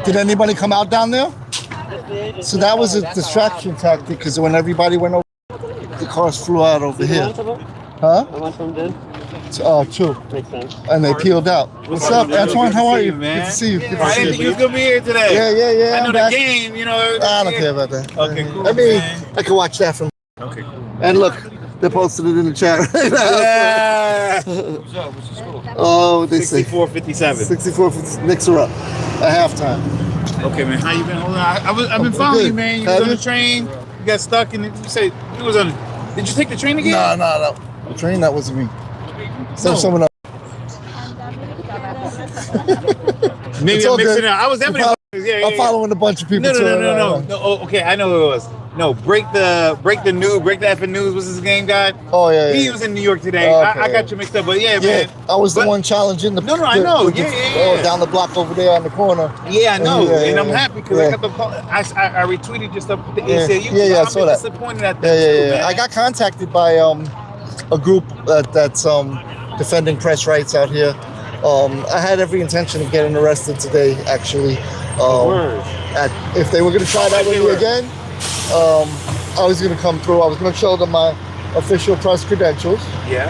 Did anybody come out down there? So that was a distraction tactic because when everybody went over, the cars flew out over here. Huh? Two. Makes sense. And they peeled out. What's up, Antoine? How are you? Man. Good to see you. Good to I see didn't think you. you was gonna be here today. Yeah. I know I'm the back. game, you know. I don't care about that. Okay, cool. I mean, man. I can watch that from. Okay, cool. And look, they posted it in the chat right now. Yeah. What's up? What's the score? Oh, they say 64-57. 64. Knicks are up at halftime. Okay, man. How you been holding on? I've been following you, man. You was on the train. You got stuck, and you said you was on. Did you take the train again? No. The train, that wasn't me. No. Someone else. Maybe It's I'm all mixing good. it up. I was definitely. I'm following a bunch of people. No. Oh, okay, I know who it was. No, break the effing news. What's his game, guy? Oh yeah. He was in New York today. Okay. I got you mixed up, but yeah, man. I was the one challenging the. No, I know. the- Yeah. down the block over there on the corner. Yeah, I know, Yeah, and I'm yeah. happy because I got the call. I retweeted just up the ACLU. Yeah, I I'm saw that. disappointed at that too, man. I got contacted by a group that's defending press rights out here. I had every intention of getting arrested today, actually. If they were going to try that with me again, I was going to come through. I was going to show them my official press credentials. Yeah.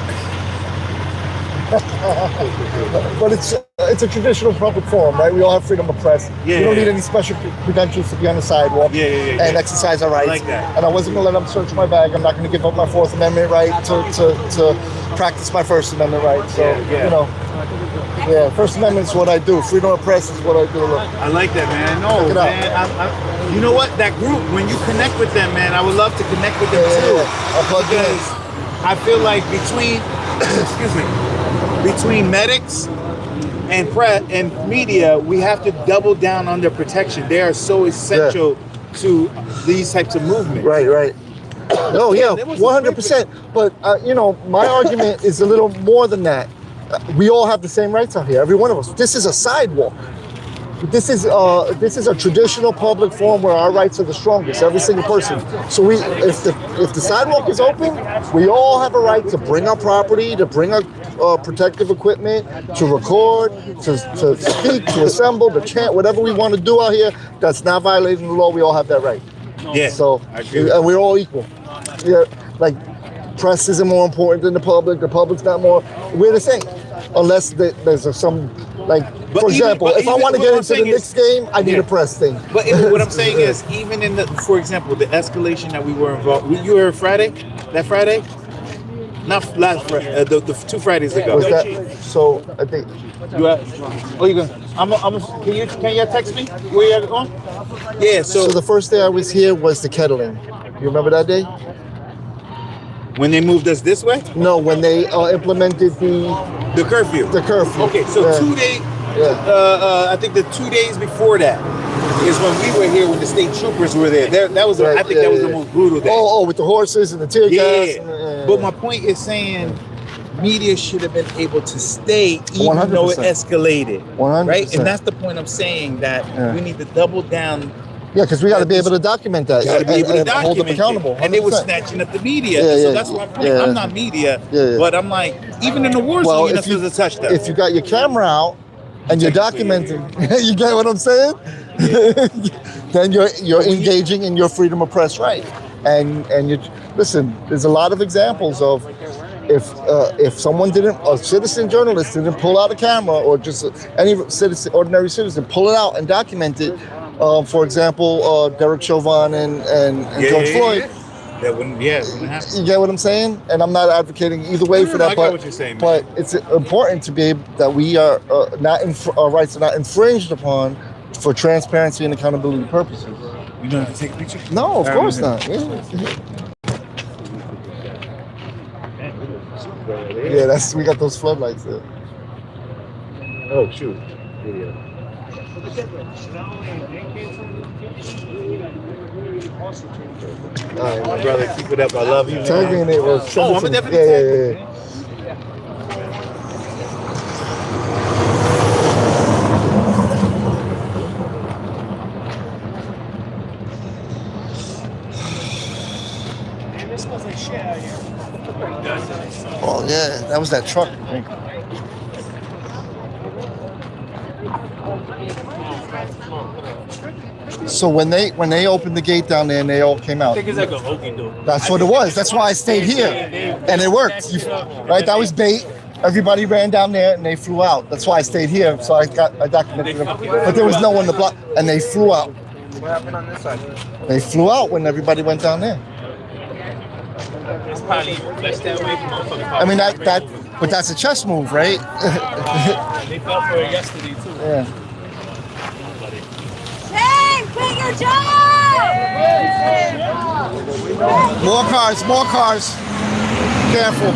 But it's a traditional public forum, right? We all have freedom of press. Yeah, we don't yeah. need any special credentials to be on the sidewalk and exercise our rights. I like that. And I wasn't going to let them search my bag. I'm not going to give up my Fourth Amendment right to practice my First Amendment right. So, First Amendment is what I do. Freedom of press is what I do. Look. I like that, man. No, Check it out. man. You know what? That group, when you connect with them, man, I would love to connect with them too. I'll plug you in. Because I feel like between medics and press and media, we have to double down on their protection. They are so essential to these types of movements. Right. No, yeah, 100%. But my argument is a little more than that. We all have the same rights out here, every one of us. This is a sidewalk. This is a traditional public forum where our rights are the strongest, every single person. So if the sidewalk is open, we all have a right to bring our property, to bring our protective equipment, to record, to speak, to assemble, to chant, whatever we want to do out here. That's not violating the law. We all have that right. Yeah. So I agree. and we're all equal. Yeah, like press isn't more important than the public. The public's not more. We're the same, unless there's some. Like, for example, if I want to get into the Knicks game, I need a press thing. But what I'm saying is, even in for example, the escalation that we were involved. You were Friday? That Friday? Not last Friday. The 2 Fridays ago. Was that? So I think. You going? Can you text me where you're going? Yeah. So the first day I was here was the kettling. You remember that day? When they moved us this way? No, when they implemented the curfew. The curfew. Okay, so 2 days. I think the 2 days before that is when we were here when the state troopers were there. That was I think that was the most brutal day. Oh, with the horses and the tear gas. But my point is saying media should have been able to stay even 100%. though it escalated. 100%. Right? And that's the point I'm saying, that we need to double down. Yeah, because we got to be able to document that. Got to be able to document hold them accountable. it. And they were 100%. snatching up the media. Yeah, So that's my point. yeah. I'm not media, Yeah. but I'm like, even in the war zone, you're not supposed to touch that. If you got your camera out and you're documenting, you get what I'm saying? Then you're engaging in your freedom of press right. And you listen, there's a lot of examples of if someone a citizen journalist didn't pull out a camera, or just any ordinary citizen, pull it out and document it. For example, Derek Chauvin and George Floyd. That wouldn't happen. You get what I'm saying? And I'm not advocating either way for that. I get what you're saying, but it's important to be able that we are our rights are not infringed upon for transparency and accountability purposes. You don't have to take a picture? No, of course not. Yeah, we got those floodlights there. Oh shoot. Video. All right, my brother, keep it up. I love you. Tag me in it. I'm definitely yeah. Oh yeah, that was that truck. So when they opened the gate down there and they all came out. That's what it was. That's why I stayed here, and it worked. Right? That was bait. Everybody ran down there and they flew out. That's why I stayed here. So I documented them. But there was no one to block, and they flew out. What happened on this side? They flew out when everybody went down there. It's probably less that way. I mean but that's a chess move, right? They fell for it yesterday too. Yeah. Hey, quit your job! More cars. Careful.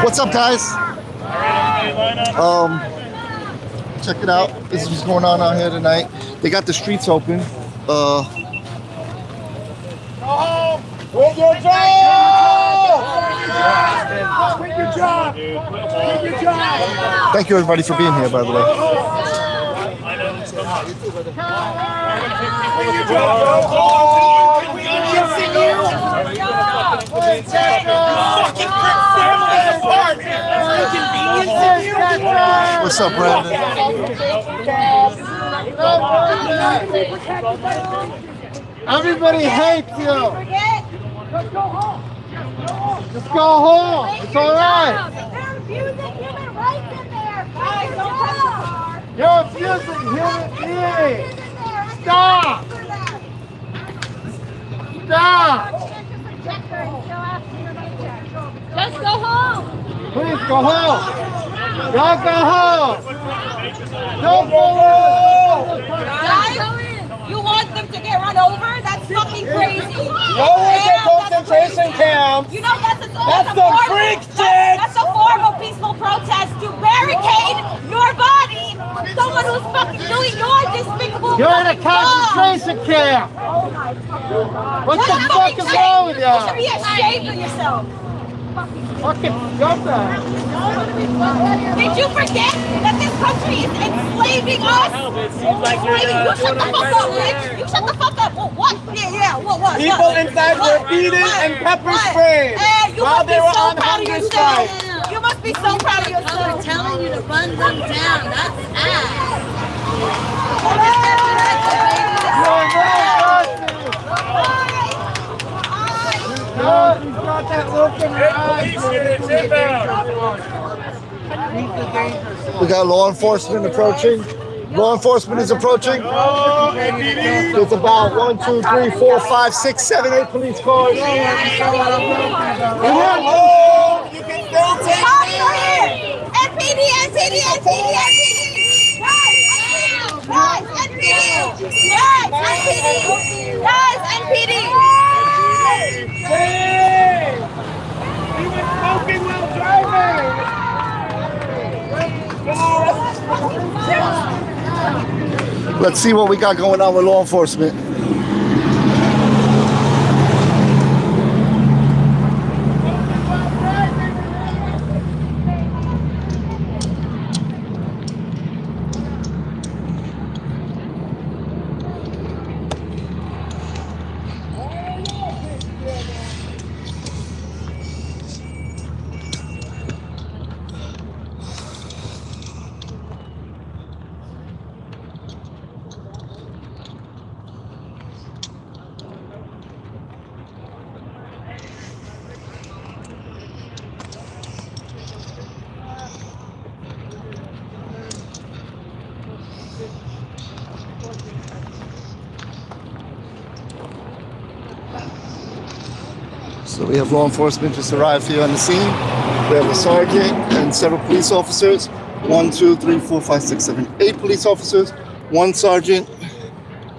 What's up, guys? Check it out. This is what's going on out here tonight. They got the streets open. Quit your job! Quit your job! Quit your job! Thank you, everybody, for being here, by the way. What's up, Brandon? Everybody hates you. Just go home. Just go home. It's all right. They're abusing human rights in there. Quit your job. You're abusing human beings. Stop. Stop. Just go home. Please go home. Don't go home. Don't go home. Guys, you want them to get run over? That's fucking crazy. No one's a concentration camp. You know that's a That's form some freak shit. That's a form of peaceful protest to barricade your body. Someone who's fucking doing your despicable. You're in a fucking job. concentration camp. What the That's fuck fucking is wrong with shame. You should be you? ashamed of yourself. Fucking scumbag. Did you forget that this country is enslaving us? It seems like you're You shut the fuck up, bitch. You shut the fuck up. What? Yeah. What? People inside were beaten and pepper sprayed Hey, you while must be they were so on proud of hunger yourself. strike. You must be so proud of We're yourself. telling you to run them down. That's ass. You're no He's got that look in her eyes. We got law enforcement approaching. Law enforcement is approaching. There's about 1, 2, 3, 4, 5, 6, 7, 8 police cars. You can still take Cops are here. NPD. Guys, NPD. Hey! He was smoking while driving! Let's see what we got going on with law enforcement. So we have law enforcement just arrived here on the scene. We have a sergeant and several police officers. 1, 2, 3, 4, 5, 6, 7, 8 police officers, 1 sergeant.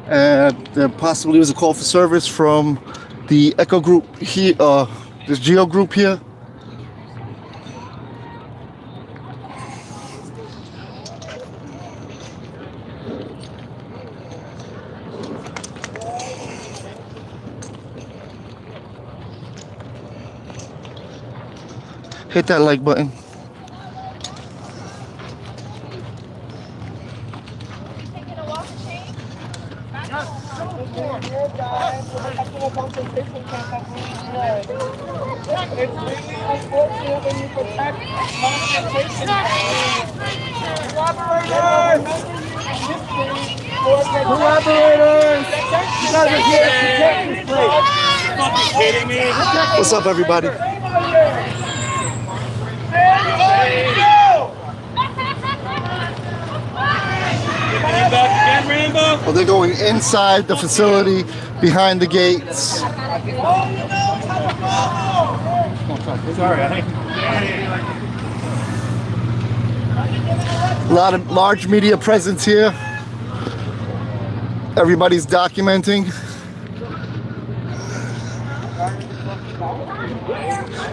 And there possibly was a call for service from the Echo group here, this Geo group here. Hit that like button. It's really unfortunate when you protect concentration camps. Collaborators! You guys are here to protect this place. Fucking kidding me? What's up, everybody? Back again, Rainbow? Well, they're going inside the facility, behind the gates. Sorry, A lot of large media presence here. Everybody's documenting.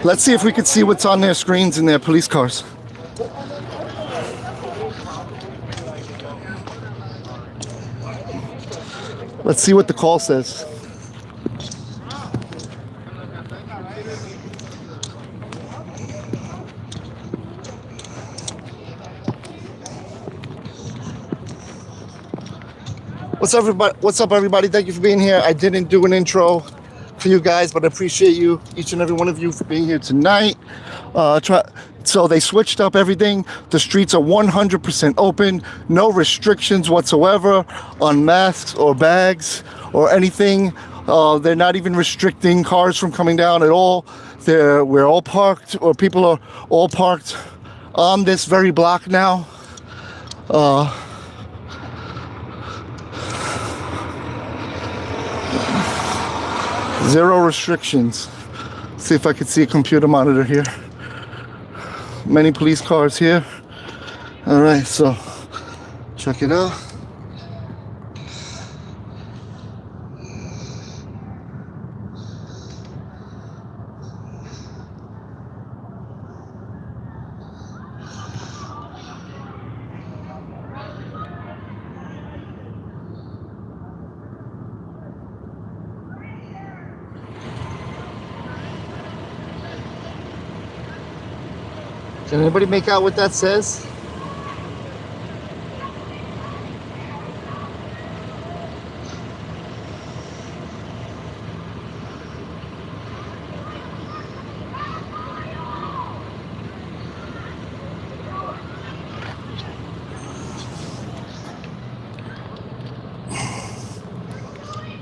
Let's see if we could see what's on their screens in their police cars. Let's see what the call says. What's up, everybody? What's up, everybody? Thank you for being here. I didn't do an intro for you guys, but I appreciate you, each and every one of you, for being here tonight. So they switched up everything. The streets are 100% open, no restrictions whatsoever on masks or bags or anything. They're not even restricting cars from coming down at all. We're all parked, or people are all parked on this very block now. Zero restrictions. See if I could see a computer monitor here. Many police cars here. All right, so check it out. Can anybody make out what that says?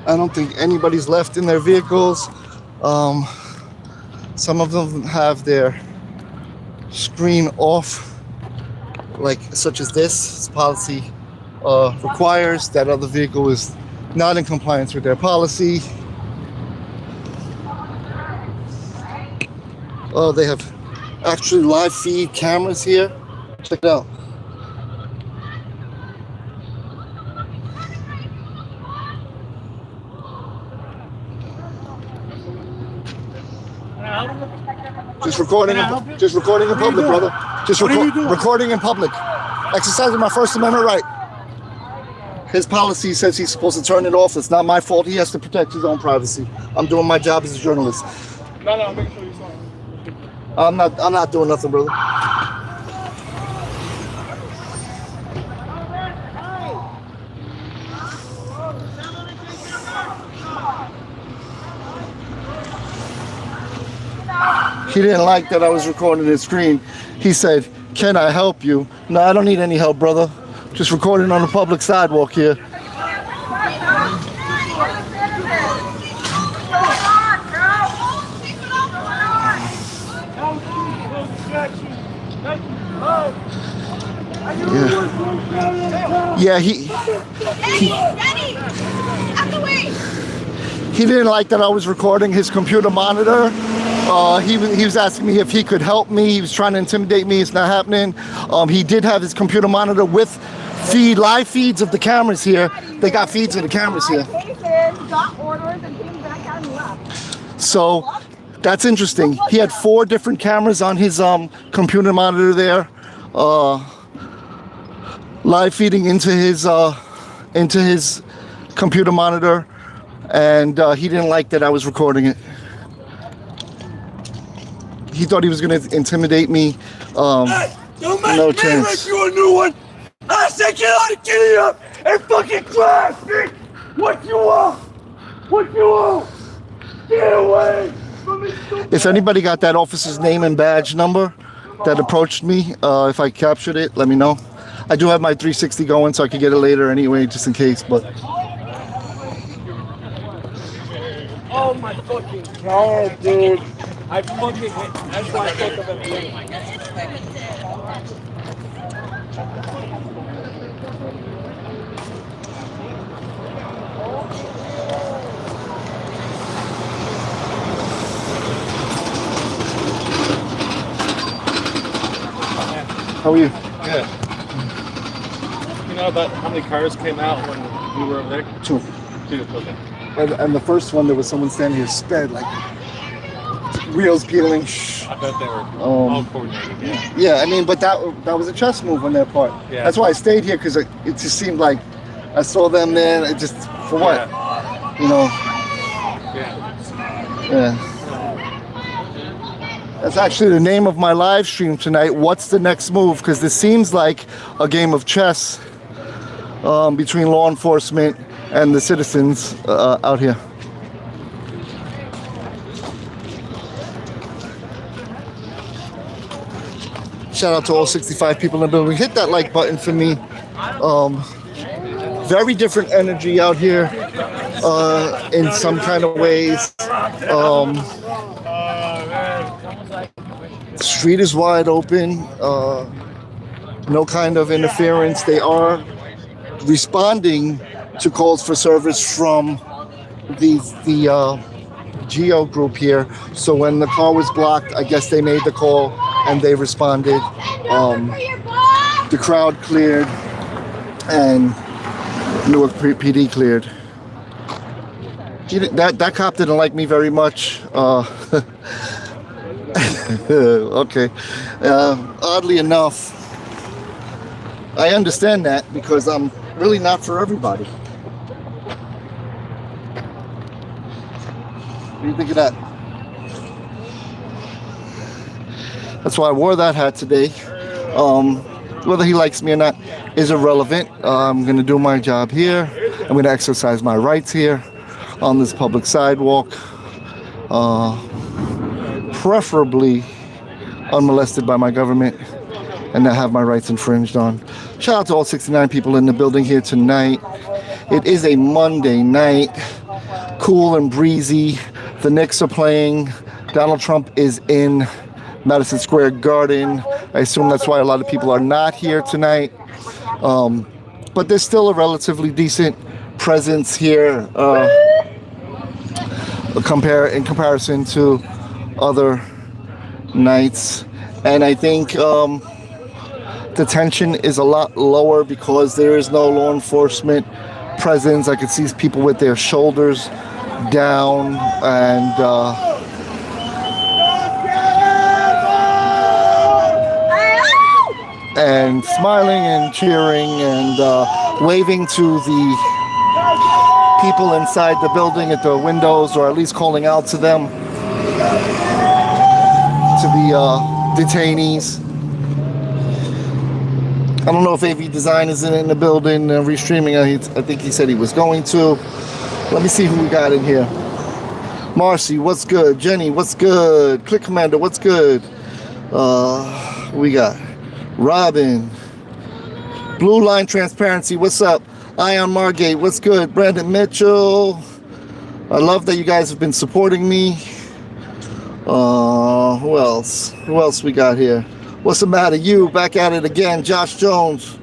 I don't think anybody's left in their vehicles. Some of them have their screen off, like such as this policy requires. That other vehicle is not in compliance with their policy. Oh, they have actually live feed cameras here. Check it out. Just recording in public, brother. Just recording in public. Exercising my First Amendment right. His policy says he's supposed to turn it off. It's not my fault. He has to protect his own privacy. I'm doing my job as a journalist. No, make sure you're sorry. I'm not doing nothing, brother. He didn't like that I was recording his screen. He said, "Can I help you?" No, I don't need any help, brother. Just recording on the public sidewalk here. Yeah, he didn't like that I was recording his computer monitor. He was asking me if he could help me. He was trying to intimidate me. It's not happening. He did have his computer monitor with live feeds of the cameras here. They got feeds of the cameras here. So that's interesting. He had 4 different cameras on his computer monitor there, live feeding into his computer monitor, and he didn't like that I was recording it. He thought he was going to intimidate me. Hey, don't make no me chance. make you a new one. I said get out of kitty up and fucking crash, bitch. What you want? What you want? Get away from me. If anybody got that officer's name and badge number that approached me, if I captured it, let me know. I do have my 360 going, so I could get it later anyway, just in case. But Oh my fucking god, dude. I fucking hate. That's why I fuck up at the end. how are you? Good. You know about how many cars came out when we were over there? 2. 2. Okay. And the first one, there was someone standing here, sped like wheels peeling. I bet they were all coordinated. Yeah. Yeah, I mean, but that was a chess move on their part. Yeah. That's why I stayed here, because it just seemed like I saw them there. It just, for what? Yeah. You know? Yeah. Yeah. That's actually the name of my live stream tonight. What's the next move? Because this seems like a game of chess between law enforcement and the citizens out here. Shout out to all 65 people in the building. Hit that like button for me. Very different energy out here in some kind of ways. The street is wide open. No kind of interference. They are responding to calls for service from the Geo group here. So when the car was blocked, I guess they made the call and they responded. The crowd cleared and Newark PD cleared. That cop didn't like me very much. Okay. Oddly enough, I understand that because I'm really not for everybody. What do you think of that? That's why I wore that hat today. Whether he likes me or not is irrelevant. I'm going to do my job here. I'm going to exercise my rights here on this public sidewalk. Preferably unmolested by my government and not have my rights infringed on. Shout out to all 69 people in the building here tonight. It is a Monday night, cool and breezy. The Knicks are playing. Donald Trump is in Madison Square Garden. I assume that's why a lot of people are not here tonight. But there's still a relatively decent presence here in comparison to other nights. And I think the tension is a lot lower because there is no law enforcement presence. I could see people with their shoulders down and smiling and cheering and waving to the people inside the building at the windows, or at least calling out to them, to the detainees. I don't know if AV Design is in the building restreaming. I think he said he was going to. Let me see who we got in here. Marcy, what's good? Jenny, what's good? Click Commander, what's good? We got Robin. Blue Line Transparency, what's up? Ion Margate, what's good? Brandon Mitchell. I love that you guys have been supporting me. Who else? Who else we got here? What's the matter? You back at it again. Josh Jones.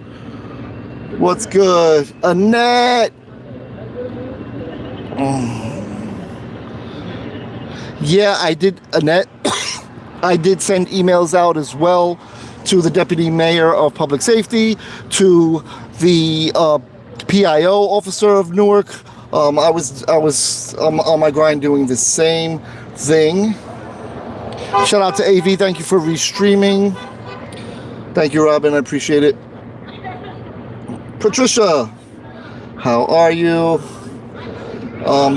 What's good? Annette. Yeah, I did, Annette. I did send emails out as well to the Deputy Mayor of Public Safety, to the PIO officer of Newark. I was on my grind doing the same thing. Shout out to AV. Thank you for restreaming. Thank you, Robin. I appreciate it. Patricia, how are you?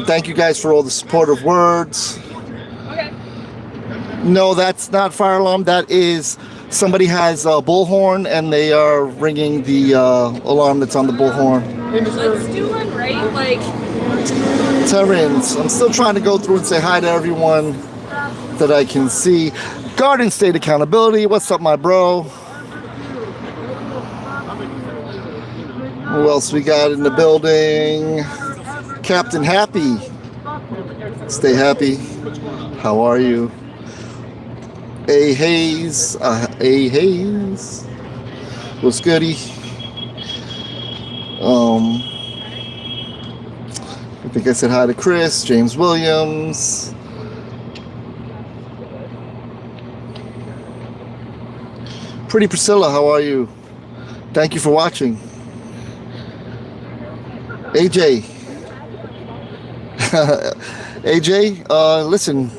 Thank you guys for all the supportive words. Okay. No, that's not fire alarm. That is somebody has a bullhorn and they are ringing the alarm that's on the bullhorn. Let's do one, right? Like, Terrence, I'm still trying to go through and say hi to everyone that I can see. Garden State Accountability, what's up, my bro? Who else we got in the building? Captain Happy. Stay happy. How are you? A Hayes. A Hayes. What's goody? I think I said hi to Chris, James Williams. Pretty Priscilla, how are you? Thank you for watching. AJ. AJ, listen,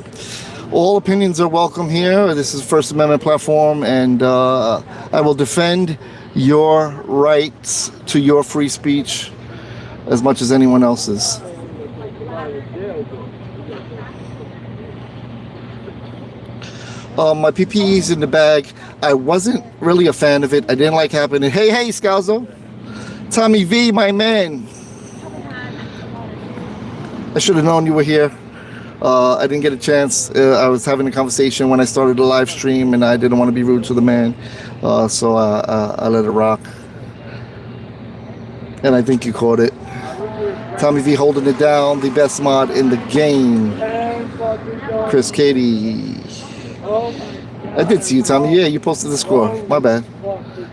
all opinions are welcome here. This is First Amendment platform, and I will defend your rights to your free speech as much as anyone else's. My PPE's in the bag. I wasn't really a fan of it. I didn't like happening. Hey, Scalzo. Tommy V, my man. I should have known you were here. I didn't get a chance. I was having a conversation when I started the live stream, and I didn't want to be rude to the man. So I let it rock. And I think you caught it. Tommy V holding it down. The best mod in the game. Chris Katie. I did see you, Tommy. Yeah, you posted the score. My bad.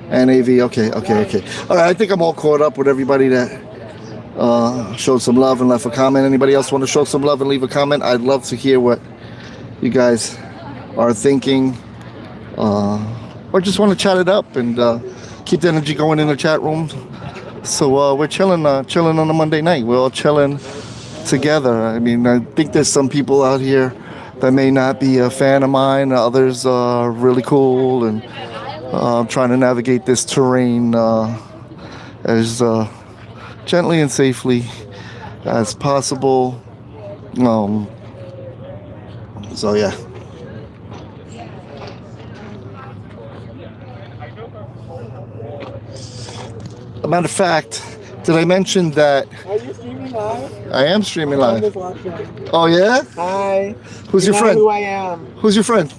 And AV. Okay. All right, I think I'm all caught up with everybody that showed some love and left a comment. Anybody else want to show some love and leave a comment? I'd love to hear what you guys are thinking, or just want to chat it up and keep the energy going in the chat room. So we're chilling on a Monday night. We're all chilling together. I mean, I think there's some people out here that may not be a fan of mine. Others are really cool, and I'm trying to navigate this terrain as gently and safely as possible. So yeah. A matter of fact, did I mention that? Are you streaming live? I am streaming I'm live. just watching. Oh yeah? Hi. Who's your You know friend? who I am. Who's your friend?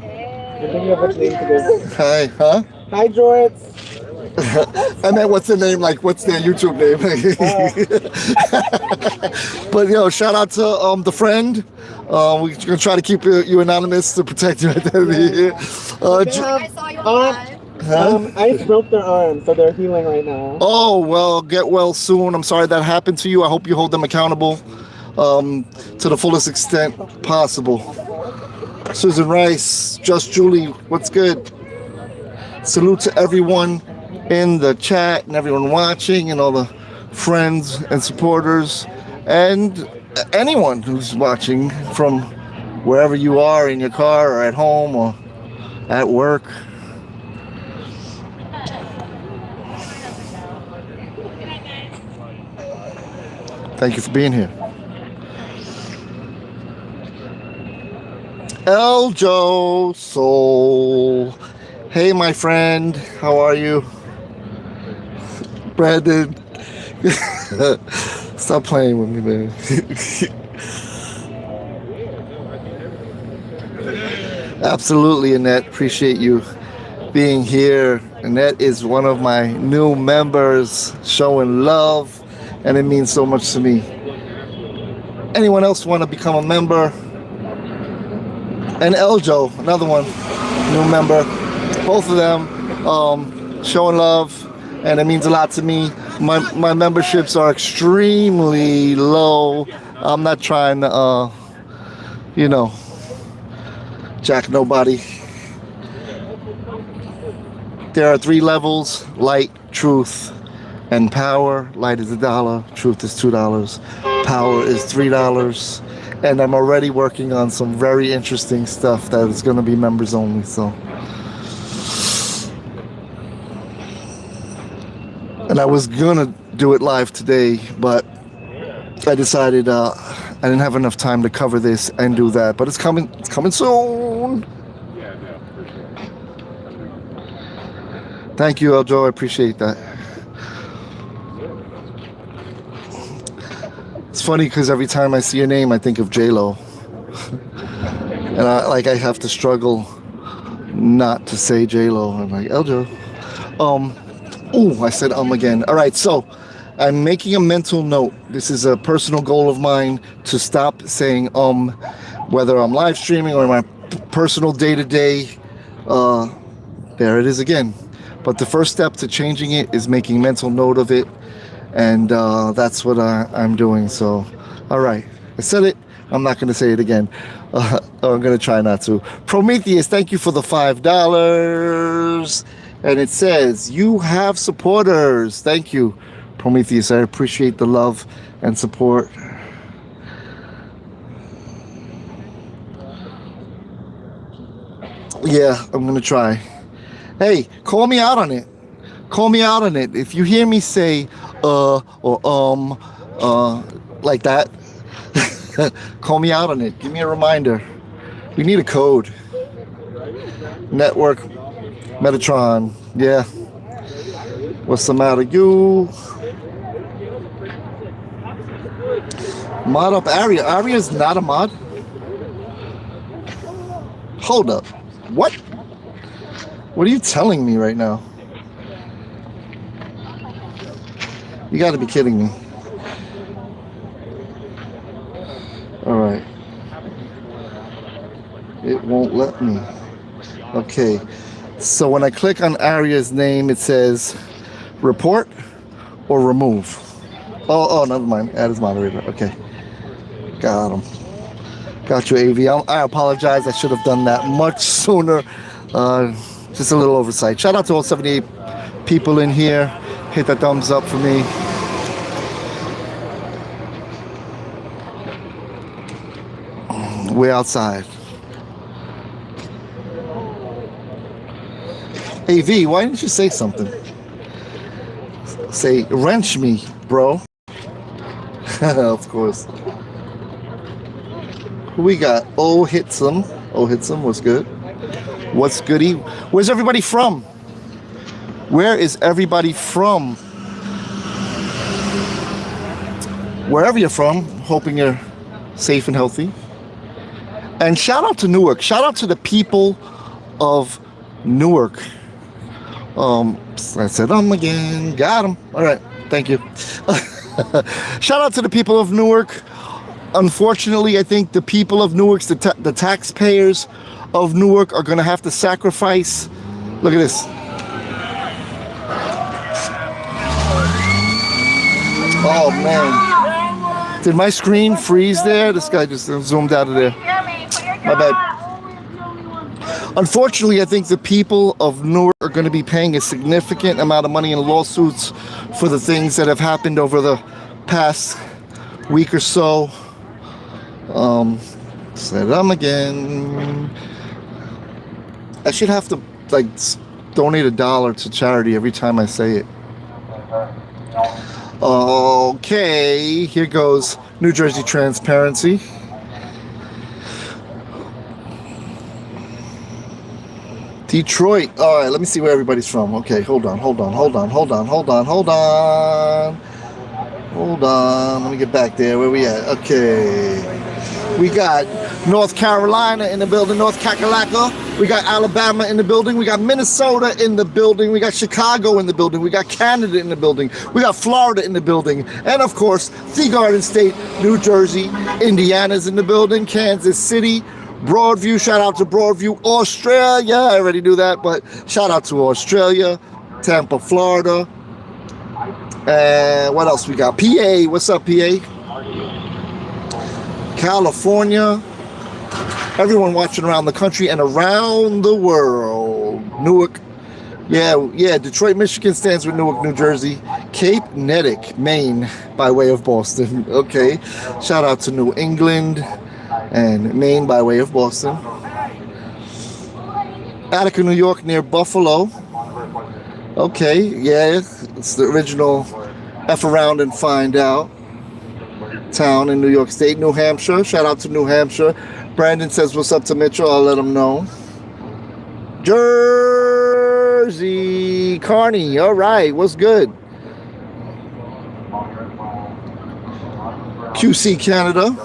You're thinking of which name to do. Hi, huh? Hi, George. I meant what's the name, like what's their YouTube name? But shout out to the friend. We're gonna try to keep you anonymous to protect you at the end of the year. I saw you I broke their arm, so they're healing right now. Oh well, get well soon. I'm sorry that happened to you. I hope you hold them accountable to the fullest extent possible. Susan Rice, Just Julie, what's good? Salute to everyone in the chat and everyone watching and all the friends and supporters and anyone who's watching from wherever you are, in your car or at home or at work. Thank you for being here. Eljo Soul. Hey, my friend. How are you? Brandon. Stop playing with me, man. Absolutely, Annette. Appreciate you being here. Annette is one of my new members, showing love, and it means so much to me. Anyone else want to become a member? And Eljo, another one, new member. Both of them showing love, and it means a lot to me. My memberships are extremely low. I'm not trying to, jack nobody. There are 3 levels: light, truth, and power. Light is $1, truth is $2, power is $3. And I'm already working on some very interesting stuff that is going to be members only. So, and I was gonna do it live today, but I decided I didn't have enough time to cover this and do that. But it's coming. It's coming soon. Thank you, Eljo. I appreciate that. It's funny because every time I see your name, I think of J-Lo. And I have to struggle not to say J-Lo. I'm like, Eljo. Oh, I said again. All right, so I'm making a mental note. This is a personal goal of mine to stop saying whether I'm live streaming or my personal day-to-day. There it is again. But the first step to changing it is making mental note of it, and that's what I'm doing. So, all right, I said it. I'm not going to say it again. I'm going to try not to. Prometheus, thank you for the $5. And it says, you have supporters. Thank you, Prometheus. I appreciate the love and support. Yeah, I'm going to try. Hey, call me out on it. Call me out on it. If you hear me say, or like that, call me out on it. Give me a reminder. We need a code. Network, Metatron. Yeah. What's the matter, you? Mod up Aria. Aria's not a mod? Hold up. What? What are you telling me right now? You gotta be kidding me. Alright. It won't let me. Okay. So when I click on Aria's name, it says report or remove. Oh, never mind. Add as moderator. Okay. Got him. Got you, AV. I apologize. I should have done that much sooner. Just a little oversight. Shout out to all 78 people in here. Hit that thumbs up for me. We're outside. AV, why didn't you say something? Say, wrench me, bro. Of course. Who we got? Oh, Hitsum. Oh, Hitsum, what's good? What's goody? Where's everybody from? Where is everybody from? Wherever you're from, hoping you're safe and healthy. And shout out to Newark. Shout out to the people of Newark. I said, again. Got him. All right. Thank you. Shout out to the people of Newark. Unfortunately, I think the people of Newark, the taxpayers of Newark, are going to have to sacrifice. Look at this. Oh, man. Did my screen freeze there? This guy just zoomed out of there. My bad. Unfortunately, I think the people of Newark are going to be paying a significant amount of money in lawsuits for the things that have happened over the past week or so. Said again. I should have to donate $1 to charity every time I say it. Okay, here goes New Jersey Transparency. Detroit. All right, let me see where everybody's from. Okay, hold on. Let me get back there. Where we at? Okay. We got North Carolina in the building, North Kakalaka. We got Alabama in the building. We got Minnesota in the building. We got Chicago in the building. We got Canada in the building. We got Florida in the building. And of course, the Garden State, New Jersey, Indiana's in the building, Kansas City, Broadview. Shout out to Broadview, Australia. I already knew that, but shout out to Australia, Tampa, Florida. And what else we got? PA. What's up, PA? California. Everyone watching around the country and around the world. Newark. Yeah. Detroit, Michigan stands with Newark, New Jersey. Cape Nettic, Maine, by way of Boston. Okay. Shout out to New England and Maine by way of Boston. Attica, New York, near Buffalo. Okay, yeah, it's the original F around and find out town in New York State. New Hampshire, shout out to New Hampshire. Brandon says what's up to Mitchell, I'll let him know. Jersey, Carney, all right, what's good? QC, Canada.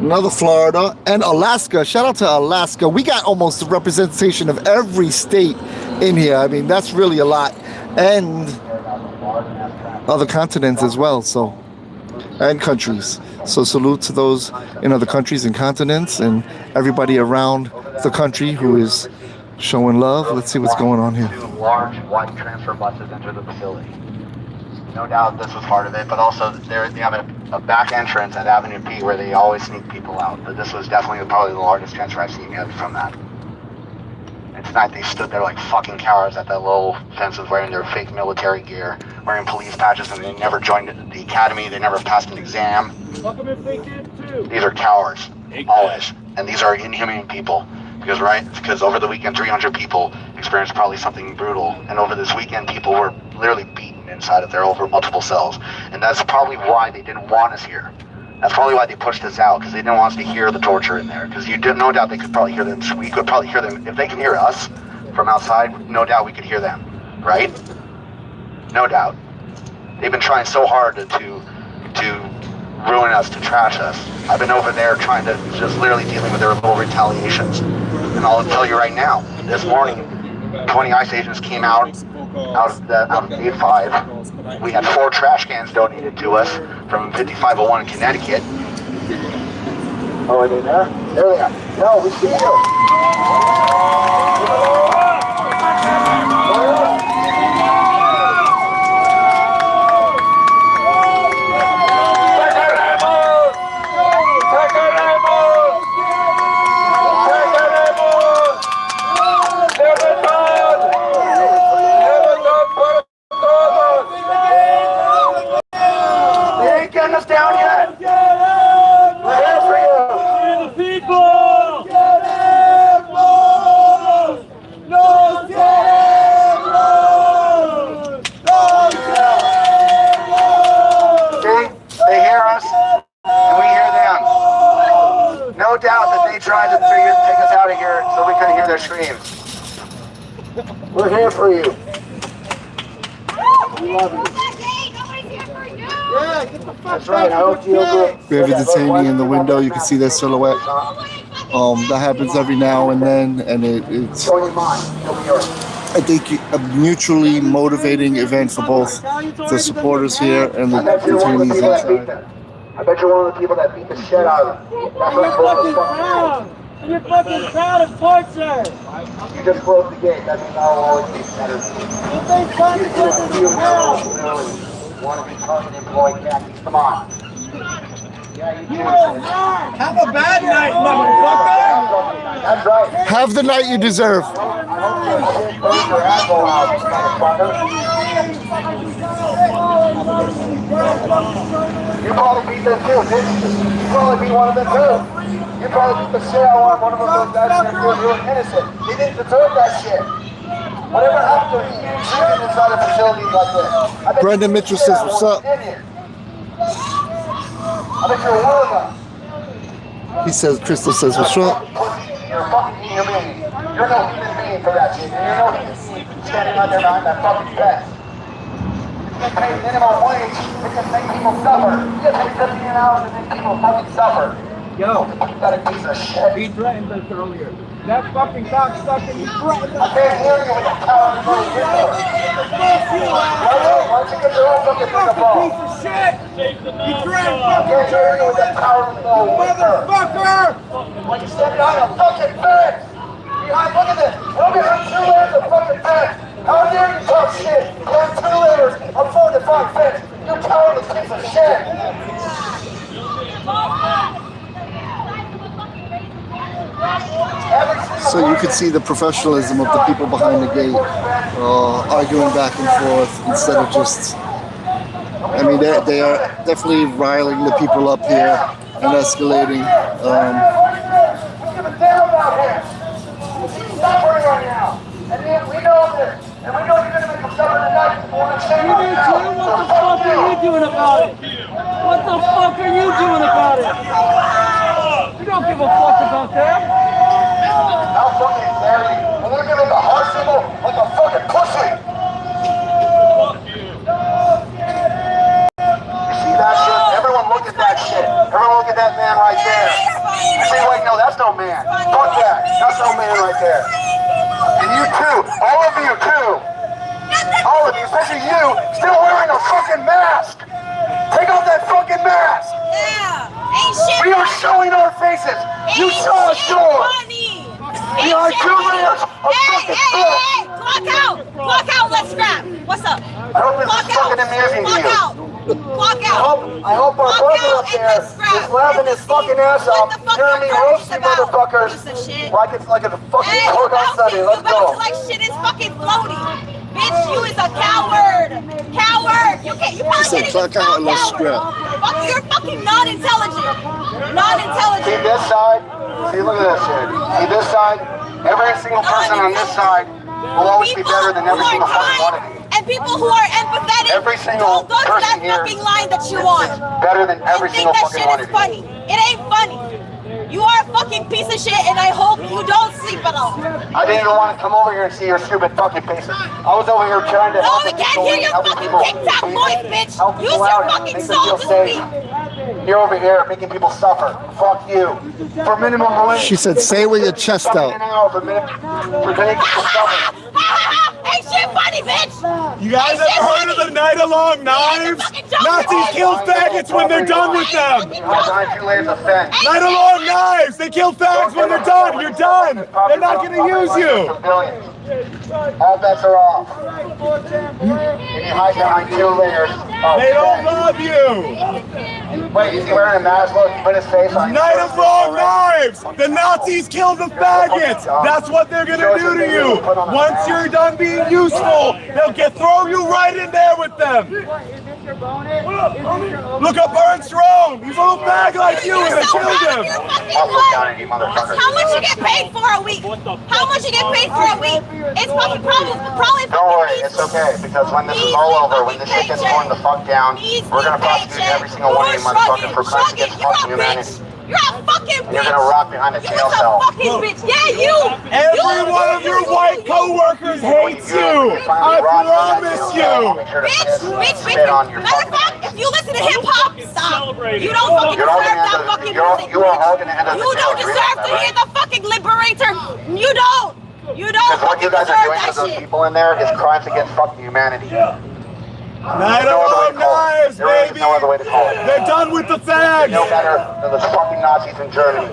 Another Florida and Alaska. Shout out to Alaska. We got almost a representation of every state in here. I mean, that's really a lot. and other continents as well. So, and countries. So salute to those in other countries and continents and everybody around the country who is showing love. Let's see what's going on here. Two large white transfer buses enter the facility. No doubt this was part of it, but also they have a back entrance at Avenue P where they always sneak people out. But this was definitely probably the largest transfer I've seen yet from that. And tonight they stood there like fucking cowards at that little fences wearing their fake military gear, wearing police patches, and they never joined the academy, they never passed an exam. These are cowards, always. And these are inhumane people. Because over the weekend 300 people experienced probably something brutal. And over this weekend people were literally beaten inside of there over multiple cells. And that's probably why they didn't want us here. That's probably why they pushed us out, because they didn't want us to hear the torture in there. Because no doubt they could probably hear them. We could probably hear them. If they can hear us from outside, no doubt we could hear them. Right? No doubt. They've been trying so hard to ruin us, to trash us. I've been over there trying to just literally dealing with their little retaliations. And I'll tell you right now, this morning, 20 ICE agents came out of Gate 5. We had 4 trash cans donated to us from 5501 in Connecticut. Oh, are they there? There they are. No, we see We're here for you. We love you. Yeah, get the fuck That's right. I hope you agree. We have a detainee in the window. You can see their silhouette. That happens every now and then, and it's Show your mind. You'll be yours. I think a mutually motivating event for both the supporters here and the detainees inside. I bet you're one of the people that beat the shit out of them. That's what proud. You're fucking proud of torture. You just closed the gate. That means I'll always be better. You think trying to put this in hell? Want to be fucking employed, Jackie? Come on. Yeah, you Have a bad night, motherfucker. That's right. Have the night you deserve. I hope you close your asshole out, motherfucker. You probably beat them too, didn't you? You probably beat one of them too. You probably beat the shit out of one of those guys in there who were innocent. He didn't deserve that shit. Whatever happened to him, he was treated inside a facility like this. Brendan Mitchell says, "What's up?" I bet you're one of them. He says, Crystal says, "What's up?" You're a fucking human being. You're no human being for that shit. And you're no human being standing out there behind that fucking fence. You pay minimum wage, it can make people suffer. You pay 15 an hour to make people fucking suffer. Yo, You got a piece of shit. he threatened us earlier. That fucking cocksucker, he threatened I us. can't hear you with the power of the window. Why don't you get your own fucking thing Fucking above? piece of shit. He threatened I can't hear you with that power of the window. motherfucker. When you stand behind a fucking fence! Behind, look at this! We're behind 2 layers of fucking fence! How dare you talk shit? Behind 2 layers of fortified fence! You cowardly piece of shit! So you could see the professionalism of the people behind the gate, arguing back and forth instead of just. I mean, they are definitely riling the people up here and escalating. Suffering right now! And we know this! And we know you're gonna make them suffer tonight! What the fuck are you doing about it? What the fuck are you doing about it? You don't give a fuck about that. How fucking dare you? And they're gonna make a heart symbol like a fucking pussy! You see that shit? Everyone look at that shit. Everyone look at that man right there. You say, wait, no, that's no man. Fuck that. That's no man right there. And you too. All of you too. All of you see you still wearing a fucking mask. Take off that fucking mask. Yeah. Ain't shit. We are showing our faces. You saw us do it. Funny. We are 2 layers of fucking flesh. Hey, clock out. Clock out, let's scrap. What's up? I hope this Clock is fucking amusing to Clock you. out. Clock out. I hope our brother up there is laughing his fucking ass off, hearing me roast you motherfuckers like it's a fucking Hey, pork on Sunday. Let's you bouncing go. like shit is fucking floaty. Bitch, you is a coward. Coward. You probably said can't clock even out and let's spell scrap. coward. You're fucking non-intelligent. See Non-intelligent. this side? See, look at this shit. See this side? Every single person on this side will always be better than every single fucking one of you. And people who are empathetic, Every single don't go to that person here fucking line that you on. Better than every You think single that fucking shit one is of you. funny. It ain't funny. You are a fucking piece of shit, and I hope you don't sleep at all. I didn't even want to come over here and see your stupid fucking faces. I was over here trying to No, help we can't hear your fucking TikTok voice, bitch. Help Use people your out and fucking make them feel soul to safe. speak. You're over here making people suffer. Fuck you. For minimum wage. She said, say with your chest Fucking out. an hour for making people suffer. Ain't shit funny, bitch. You guys ever heard of the Night of Long Knives? Nazis kill faggots when they're done with them. Behind 2 layers of fence. Night of Long Knives. They kill fags when they're done. You're done. They're not gonna use you. All bets are off. And you hide behind 2 layers of They don't fence. love you. Wait, is he wearing a mask? Look, he put his face on. Night of Long Knives. The Nazis killed the faggots. That's what they're gonna do to you. Once you're done being useful, they'll throw you right in there with them. Look up Ernst Rome. He's a little fag like you, and I so killed proud of him. your fucking I'll look life. down at you, motherfucker. How much you get paid for a week? How much you get paid for a week? It's fucking probably Don't worry, it's okay, because when this is all over, when this shit gets torn the fuck down, we're gonna prosecute every single one of you motherfuckers for crimes against fucking humanity. You're a fucking bitch. And you're gonna rot behind a You jail was a cell. fucking bitch. Yeah, you. Every one of your white coworkers hates you. I promise you. Bitch. Matter of fact, if you listen to hip hop, stop. You don't fucking You're all deserve gonna that end up- fucking you're- music. you are all gonna end up in You jail. don't You deserve realize to that, hear the fucking liberator. You don't. You don't Because what you fucking guys are deserve doing to that those shit. people in there is crimes against fucking humanity. Night No of other way Long to call it. Knives, There is baby. no other way to call it. They're done with the No fags. better than the fucking Nazis in Germany.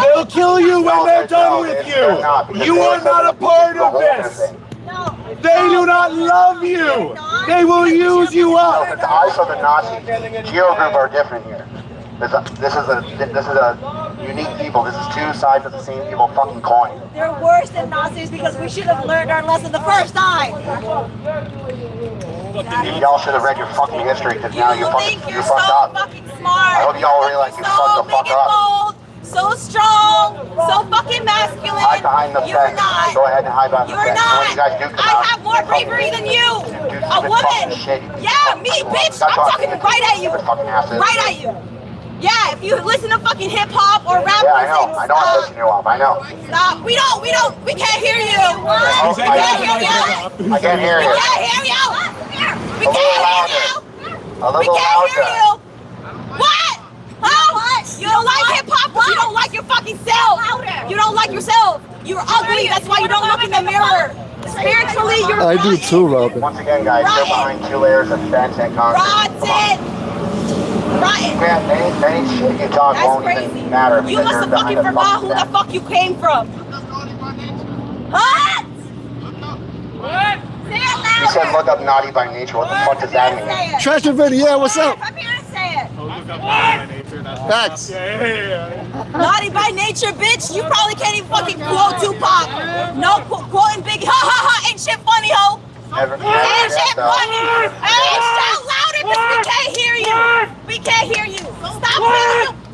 They'll kill you when they're done with you. You are not a part of this. No. They do not love you. They will use you No, up. but the eyes of the Nazi Geo group are different here. This is a unique evil. This is 2 sides of the same evil fucking coin. They're worse than Nazis because we should have learned our lesson the first time. Y'all should have read your fucking history because now You you're think you're fucked so up. fucking smart. I hope y'all realize you so fucked the big fuck and up. bold, so strong, so fucking masculine. Hide behind the You're fence. not. Go ahead and hide behind the You're fence. And when not. you guys do come I out, have more bravery than you. do A stupid woman. fucking shit. Yeah, me, bitch. I'm talking right at you. Stupid fucking asses. Right at you. Yeah, if you listen to fucking hip hop or rap Yeah, I music, know. I know I'm pissing you off. I know. Stop. We can't hear you. Oh, We can't hear you. I can't hear We you. can't hear you. We A little can't hear louder. you. A We little can't hear louder. you. What? Huh? What? You don't like hip hop because you don't like your fucking self. You don't like yourself. You're ugly. That's why you don't look in the mirror. Spiritually, you're I do rotten. too, Robin. Once again, guys, you're behind 2 layers of fence and concrete. Rotten. Rotten. Man, any shit you talk That's won't crazy. even matter. You because must you're have behind fucking a forgot who the fence. fuck you came from. What? Say it louder. You said look up naughty by nature. What the fuck does that mean? Say it. Treasure video, yeah, what's up? Come here and say it. Facts. Naughty by nature, bitch. You probably can't even fucking quote Tupac. No quoting Biggie. Ha ha ha. Ain't shit funny, ho. Ain't shit funny. Hey, shout louder because we can't hear you. We can't hear you.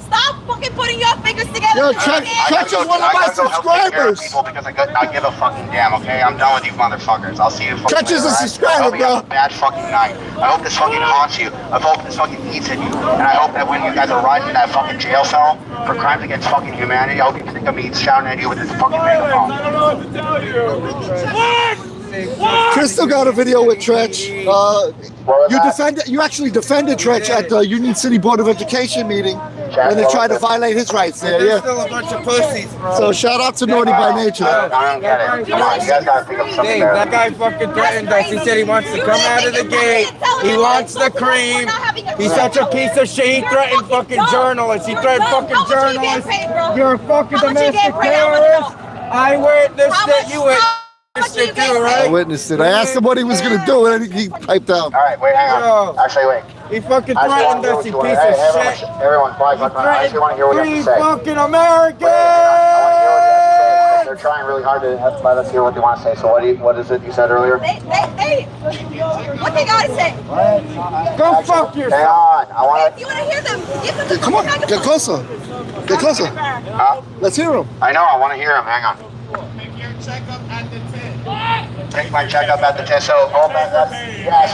Stop fucking putting your fingers together. Yo, with your Treasure hands. is one of my subscribers. People because I give a fucking damn, okay? I'm done with you motherfuckers. I'll see you fucking Treasure's later, a alright? subscriber, I hope you have bro. a bad fucking night. I hope this fucking haunts you. I hope this fucking eats at you. And I hope that when you guys are riding in that fucking jail cell for crimes against fucking humanity, I hope you think of me shouting at you with this fucking megaphone. I don't know what to tell you. Crystal got a video with Tretch. What was that? You actually defended Tretch at the Union City Board of Education meeting. when they tried to violate his rights there. They're Yeah. still a bunch of pussies, bro. So shout out to Naughty by Nature. I don't get it. Come on, you guys gotta think of something Dave, better. that guy fucking threatened us. He said he wants to come out of the gate. He wants the cream. He's such a piece of shit. He threatened fucking journalists. He threatened fucking journalists. You're a fucking domestic terrorist. I witnessed it. You witnessed it too, I right? witnessed it. I asked him what he was gonna do, and he piped out. All right, wait, hang on. Actually, wait. He fucking I actually want threatened to hear us, what you you want. piece Hey, of shit. everyone, quiet. I actually want to hear what you Free have to say. fucking I want to hear what you have to America! say. They're trying really hard to let us hear what they want to say. So what is it you said earlier? They, what they gotta say? Go fuck Hang yourself. on. I want If you wanna hear them, give them the Come on, get closer. Get closer. to. Let's hear him. I know. I want to hear him. Hang on. Take my checkup at the test. So, so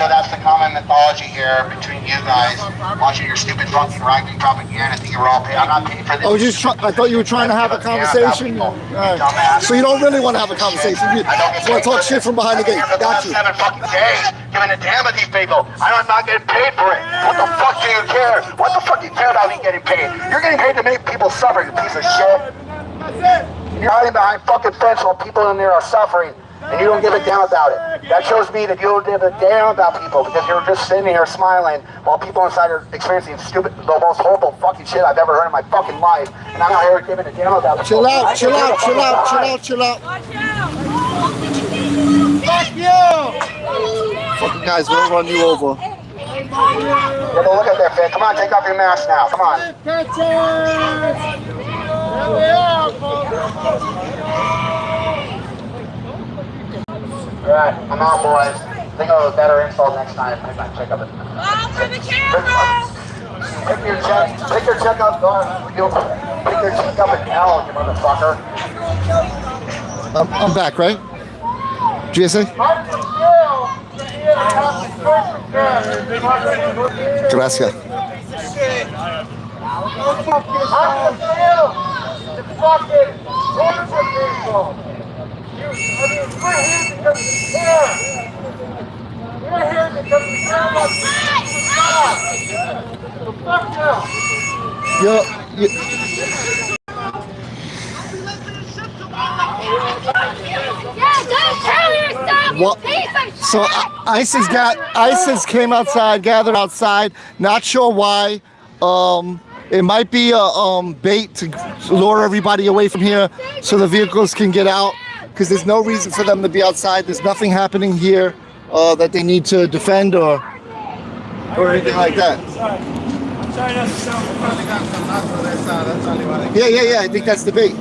that's the common mythology here between you guys watching your stupid fucking right-wing propaganda. Think you're all paid. I'm not paid for this. I thought you were trying to have a conversation. So you don't really want to have a conversation. You just want to talk shit from behind the gate. Got you. 7 fucking days giving a damn about these people. I'm not getting paid for it. What the fuck do you care? What the fuck do you care about me getting paid? You're getting paid to make people suffer, you piece of shit. You're hiding behind fucking fence while people in there are suffering, and you don't give a damn about it. That shows me that you don't give a damn about people because you're just sitting here smiling while people inside are experiencing stupid, the most horrible fucking shit I've ever heard in my fucking life, and I'm out here giving a damn about it. Chill out, chill out, chill out, chill out, chill out. Fuck you! Fucking guys, we'll run you over. Take a look at their face. Come on, take off your mask now. Come on. Alright, I'm out, boys. Think of a better insult next time. Take my checkup. for the camera! Take your checkup, take your checkup in hell, you motherfucker. I'm back, right? GSA? Gracias. Well, so ISIS came outside, gathered outside. Not sure why. It might be a bait to lure everybody away from here so the vehicles can get out, because there's no reason for them to be outside. There's nothing happening here that they need to defend or anything like that. Yeah. I think that's the bait.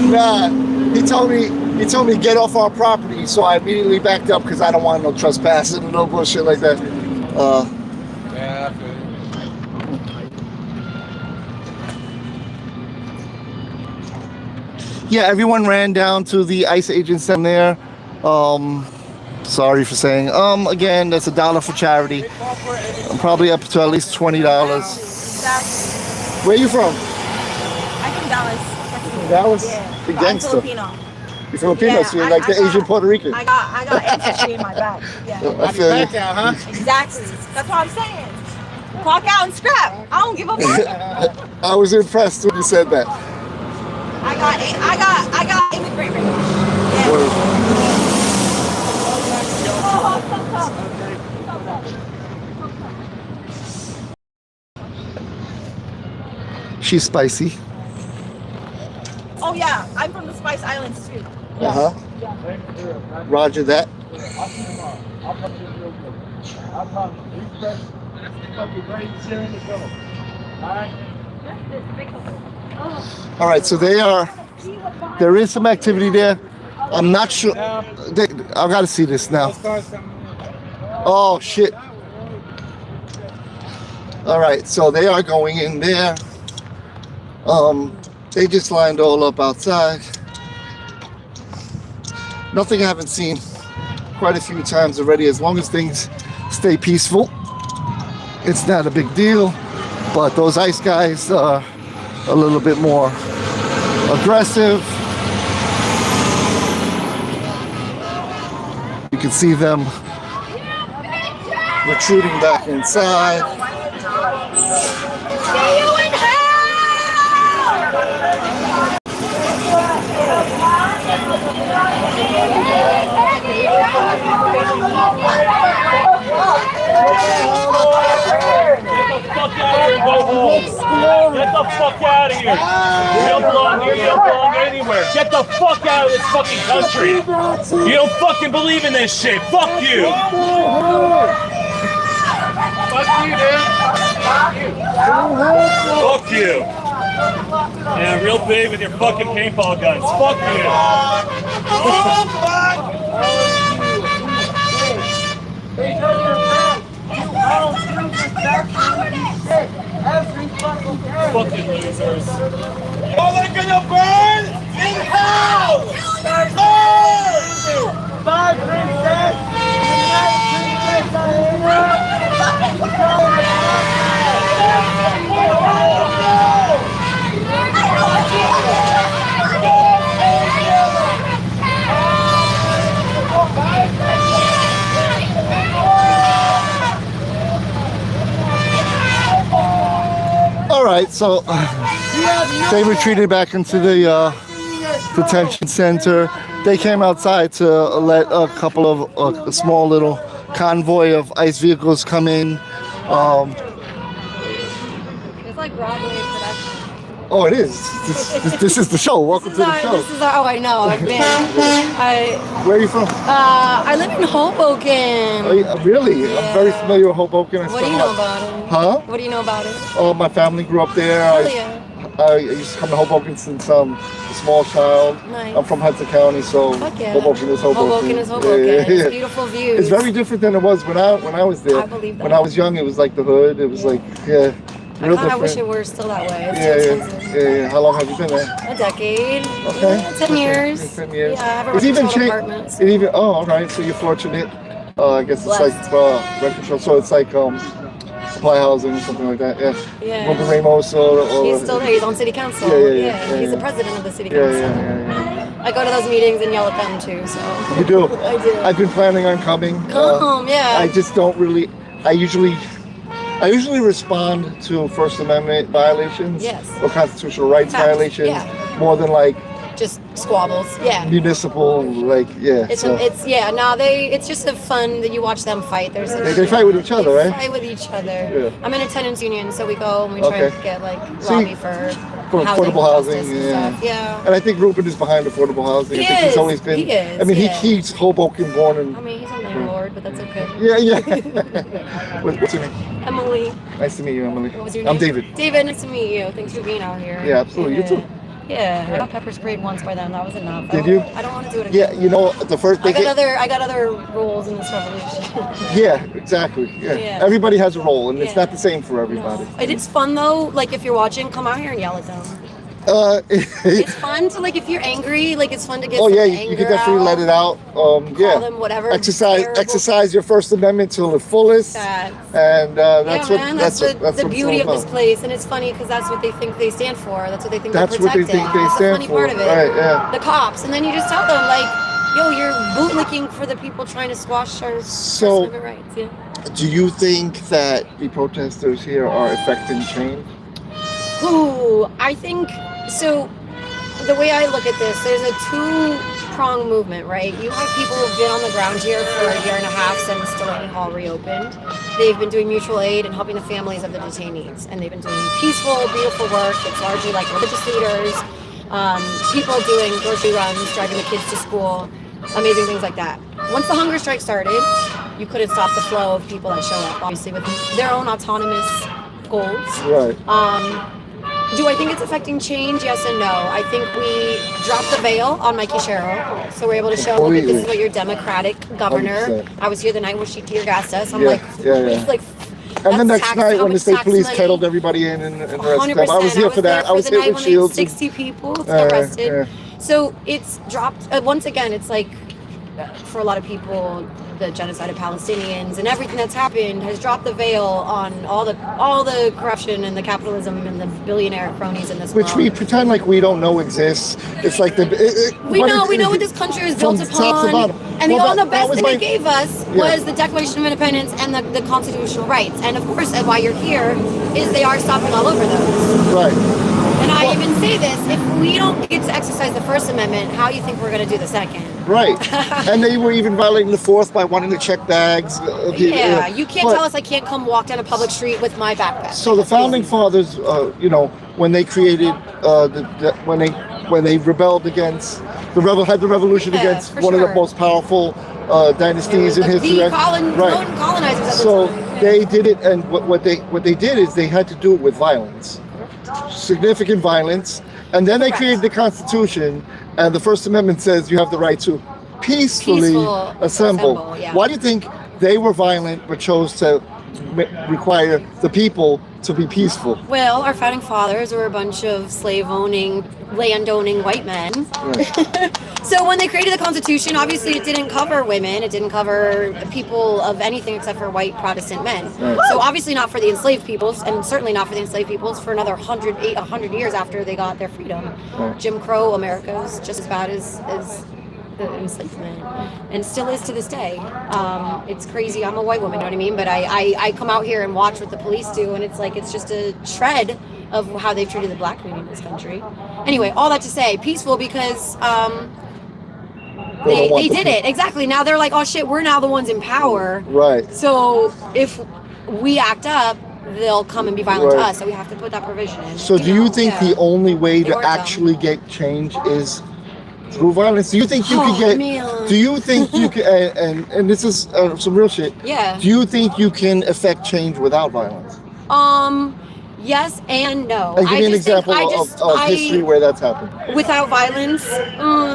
Nah, he told me get off our property, so I immediately backed up because I don't want no trespassing and no bullshit like that. Yeah, everyone ran down to the ICE agents down there. Sorry for saying. Again, that's $1 for charity. I'm probably up to at least $20. Where are you from? I'm from Dallas. Dallas? Yeah. The I'm gangster. Filipino. You're Filipino, Yeah, so you're like the Asian Puerto Rican. I got ancestry in my back. Yeah. I feel you. Exactly. That's what I'm saying. Clock out and scrap. I don't give a fuck. I was impressed when you said that. I got immigrant rate. Yeah. She's spicy. Oh yeah, I'm from the Spice Islands too. Uh-huh. Roger that. All right, so there is some activity there. I'm not sure. I gotta see this now. Oh shit. All right, so they are going in there. They just lined all up outside. Nothing I haven't seen quite a few times already. As long as things stay peaceful, it's not a big deal. But those ICE guys are a little bit more aggressive. You can see them retreating back inside. See you in Get the fuck out of here. You don't belong here. You don't belong anywhere. Get the fuck out of this fucking country. You don't fucking believe in this shit. Fuck you. Fuck you, dude. Fuck you. Yeah, real big with your fucking paintball guns. Fuck you. Fucking losers. Are they gonna burn in hell? Bye, princess. All right, so they retreated back into the detention center. They came outside to let a couple of a small little convoy of ICE vehicles come in. It's like Broadway production. Oh, it is. This is the show. Welcome to the show. This is oh, I know. I've been. Where are you from? I live in Hoboken. Oh, yeah, really? Yeah. I'm very familiar with Hoboken. What do you know about it? Huh? What do you know about it? Oh, my family grew up there. Oh, yeah. I used to come to Hoboken since a small child. Nice. I'm from Hudson County, so Fuck yeah. Hoboken is Hoboken. Hoboken is Hoboken. Yeah, yeah. It's beautiful views. It's very different than it was when I was there. I believe that. When I was young, it was like the hood. It was like real I different. wish it were still that way. It's too Yeah, expensive. yeah. How long have you been there? A decade. Okay. Yeah, 10 years. 10 years. Yeah, I have a It's even rental changed. apartments. It even. Oh, all right. So you're fortunate. I guess it's Blessed. like rent control. So it's like supply housing or something like that. Yeah. Yeah. Ruben Ramos or He's still there. He's on city council. Yeah. He's the president of the city Yeah, council. yeah. I go to those meetings and yell at them too. So You do. I do. I've been planning on coming. Come, yeah. I just don't really. I usually respond to First Amendment violations Yes. or constitutional rights Facts, violations yeah. more than like Just squabbles. Yeah. municipal, like It's so. it's just a fun that you watch them fight. There's They fight with each other, they right? fight with each other. Yeah. I'm in a tenants union, so we go and we try Okay. to get like So lobby you- for affordable housing, justice and yeah. stuff. Yeah. And I think Ruben is behind affordable housing. He I think he's is, always been. he is, I mean, yeah. he's Hoboken born I and. mean, he's a landlord, but that's okay. Yeah. What's your name? Emily, Nice to meet you, Emily. what was your name? I'm David. David, nice to meet you. Thanks for being out here. Yeah, absolutely. You too. Yeah, I got pepper sprayed once by them. That was enough. Did you? I don't want to do it Yeah, again. you know the first I thing. got other rules in this revolution. Yeah, exactly. Yeah. Yeah. Everybody has a role, and it's Yeah. not the same for everybody. No. It is fun though. Like if you're watching, come out here and yell at them. It's fun to like if you're angry, like it's fun to get. oh some yeah, anger you can definitely let it out. Call Yeah. them whatever. Exercise your First Amendment to the fullest, That. and that's Yeah, what man, that's the what beauty it's of all this about. place, and it's funny because that's what they think they stand for. That's what they think That's they're what they protecting. think they That's stand the funny for. part of it. Right, yeah. The cops, and then you just tell them like, "Yo, you're bootlicking for the people trying to squash our First Amendment rights." Yeah. Do you think that the protesters here are affecting change? Ooh, I think so. The way I look at this, there's a two-pronged movement, right? You have people who've been on the ground here for a year and a half since Delaney Hall reopened. They've been doing mutual aid and helping the families of the detainees, and they've been doing peaceful, beautiful work. It's largely like religious leaders, people doing grocery runs, driving the kids to school, amazing things like that. Once the hunger strike started, you couldn't stop the flow of people that show up, obviously with their own autonomous goals. Right. Do I think it's affecting change? Yes and no. I think we dropped the veil on Mikey Sherrill, so we're able to show look, this is what your Democratic governor. 100%. I was here the night where she tear gassed us. I'm Yeah, like, yeah. like. And the that's next tax- night how when the much state tax police money? kettled everybody in and arrested 100%. them. I was here for that. I was the here night with when Shields. 60 people Yeah, arrested. yeah. So it's dropped. Once again, it's like for a lot of people, the genocide of Palestinians and everything that's happened has dropped the veil on all the corruption and the capitalism and the billionaire cronies in this Which world. we pretend like we don't know exists. It's like We know what this country is built from top to upon, bottom. and Well, the that best was thing my- they gave us Yeah. was the Declaration of Independence and the constitutional rights. And of course, and why you're here is they are stopping all over those. Right. And I even say this: if we don't get to exercise the First Amendment, how do you think we're going to do the Second? Right. And they were even violating the Fourth by wanting to check bags. Yeah, you can't But- tell us I can't come walk down a public street with my backpack. So the That's founding crazy. fathers, when they created, when they rebelled against had the revolution Yeah, against for one of the sure. most powerful dynasties in The history. Roman colonizers at the So time. they did it, and what they did is they had to do it with violence, significant violence, and then they Correct. created the Constitution, and the First Amendment says you have the right to peacefully Peaceful assemble. assemble, yeah. Why do you think they were violent but chose to require the people to be peaceful? Well, our founding fathers were a bunch of slave-owning, land-owning white men. So when they created the Constitution, obviously it didn't cover women, it didn't cover people of anything except for white Protestant men. Right. So obviously not for the enslaved peoples, and certainly not for the enslaved peoples for another 100 years after they got their freedom. Right. Jim Crow America is just as bad as the enslavement, and still is to this day. It's crazy. I'm a white woman, you know what I mean? But I come out here and watch what the police do, and it's like it's just a shred of how they've treated the black community in this country. Anyway, all that to say, peaceful because They don't want they the did it exactly. Now they're like, oh shit, we're now the ones in power. Right. So if we act up, they'll come and be violent to Right. us. So we have to put that provision in. So do you know? think Yeah. the only way They to were dumb. actually get change is through violence? Do you think you Oh, could get? man. Do you think you can? And this is some real shit. Yeah. Do you think you can affect change without violence? Yes and no. And give me an just think- example of history where that's happened. Without violence,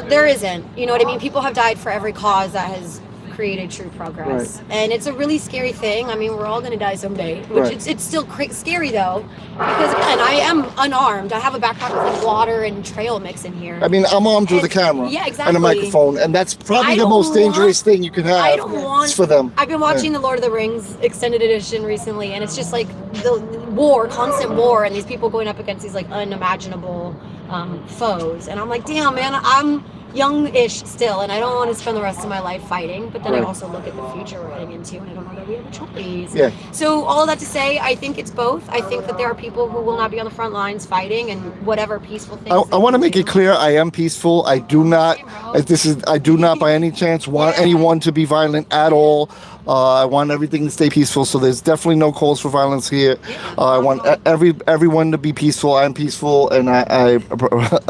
there isn't. You know what I mean? People have died for every cause that has created true progress. And it's a really scary thing. I mean, we're all going to die someday, which Right. it's still scary though, because again, I am unarmed. I have a backpack with like water and trail mix in here. I mean, I'm armed with a And- camera yeah, and a exactly. microphone, and that's probably I the don't most dangerous want- thing you can have. I don't want It's for them. I've been watching the Lord of the Rings extended edition recently, and it's just like the war, constant war, and these people going up against these like unimaginable foes. And I'm like, damn, man, I'm young-ish still, and I don't want to spend the rest of my life fighting. But then Right. I also look at the future we're heading into, and I don't know that we have a choice. Yeah. So all of that to say, I think it's both. I think that there are people who will not be on the front lines fighting, and whatever peaceful things. I want to make it clear. I am peaceful. I do not. I do not by any chance want anyone to be violent at all. I want everything to stay peaceful. So there's definitely no calls for violence here. I want everyone to be peaceful. I'm peaceful, and I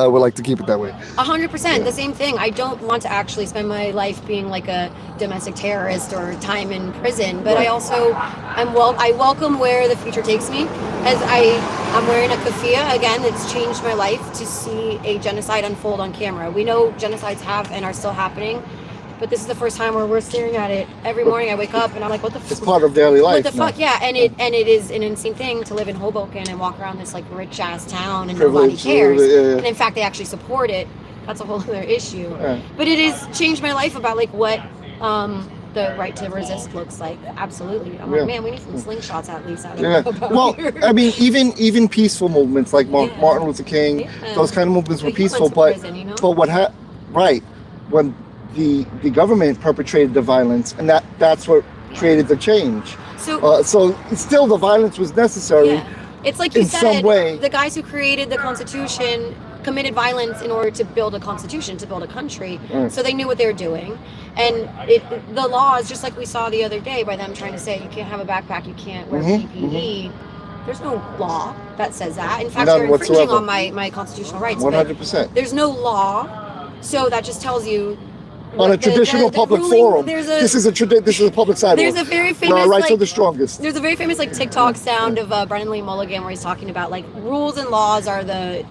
would like to keep it that way. 100%. The same thing. I don't want to actually spend my life being like a domestic terrorist or time in prison, but I also I welcome where the future takes me. As I'm wearing a keffiyeh again. It's changed my life to see a genocide unfold on camera. We know genocides have and are still happening, but this is the first time where we're staring at it every morning. I wake up and I'm like, what the It's part of daily life. what the now. fuck? Yeah, and it is an insane thing to live in Hoboken and walk around this like rich ass town and nobody Privilege, cares. yeah. And in fact, they actually support it. That's a whole other issue. Yeah. But it has changed my life about like what the right to resist looks like. Absolutely. I'm Yeah. like, man, we need some slingshots at least. I don't Yeah. know about Well, here. I mean, even peaceful movements like Yeah. Martin Luther King, Yeah. those kind of movements were But he went peaceful. to But prison, you know? but right when the government perpetrated the violence, and that's what created the change. So still the violence was necessary. Yeah. It's like you in said, some way. the guys who created the Constitution committed violence in order to build a constitution, to build a country. Right. So they knew what they were doing. And the laws, just like we saw the other day by them trying to say you can't have a backpack, you can't wear Mhm, PPE. There's no law that says that. In fact, None you're infringing whatsoever. on my constitutional rights. but 100%. There's no law. So that just tells you On a traditional public forum, This this is a public sidewalk. There's a very where our famous rights like, are the strongest. There's a very famous like TikTok sound of Brennan Lee Mulligan where he's talking about like rules and laws are the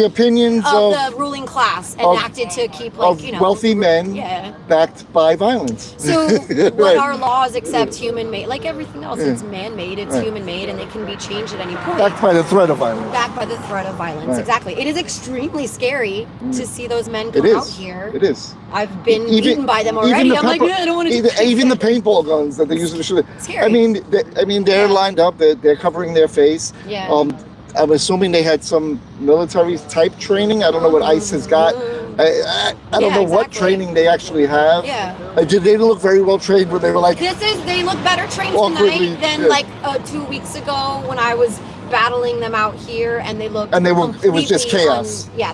opinions of of the ruling class of- enacted to keep of like wealthy men Yeah. backed by violence. So Right. what our laws accept human made, like everything else, Yeah. it's man made, it's Right. human made, and they can be changed at any point. Backed by the threat of violence. Backed by the threat of violence, Right. exactly. It is extremely scary to see those men It come out is. here. It is. I've been beaten by them already. I'm like, I don't want to. Even the paintball guns that they use in the shoot. Scary. I mean, they're lined up. They're covering their face. Yeah. I'm assuming they had some military type training. I don't know what ICE has got. I don't know what training they actually have. Yeah. They didn't look very well trained when they were like. They look better trained awkwardly, tonight than like 2 weeks ago when I was battling them out here, and they looked. And it was just chaos. I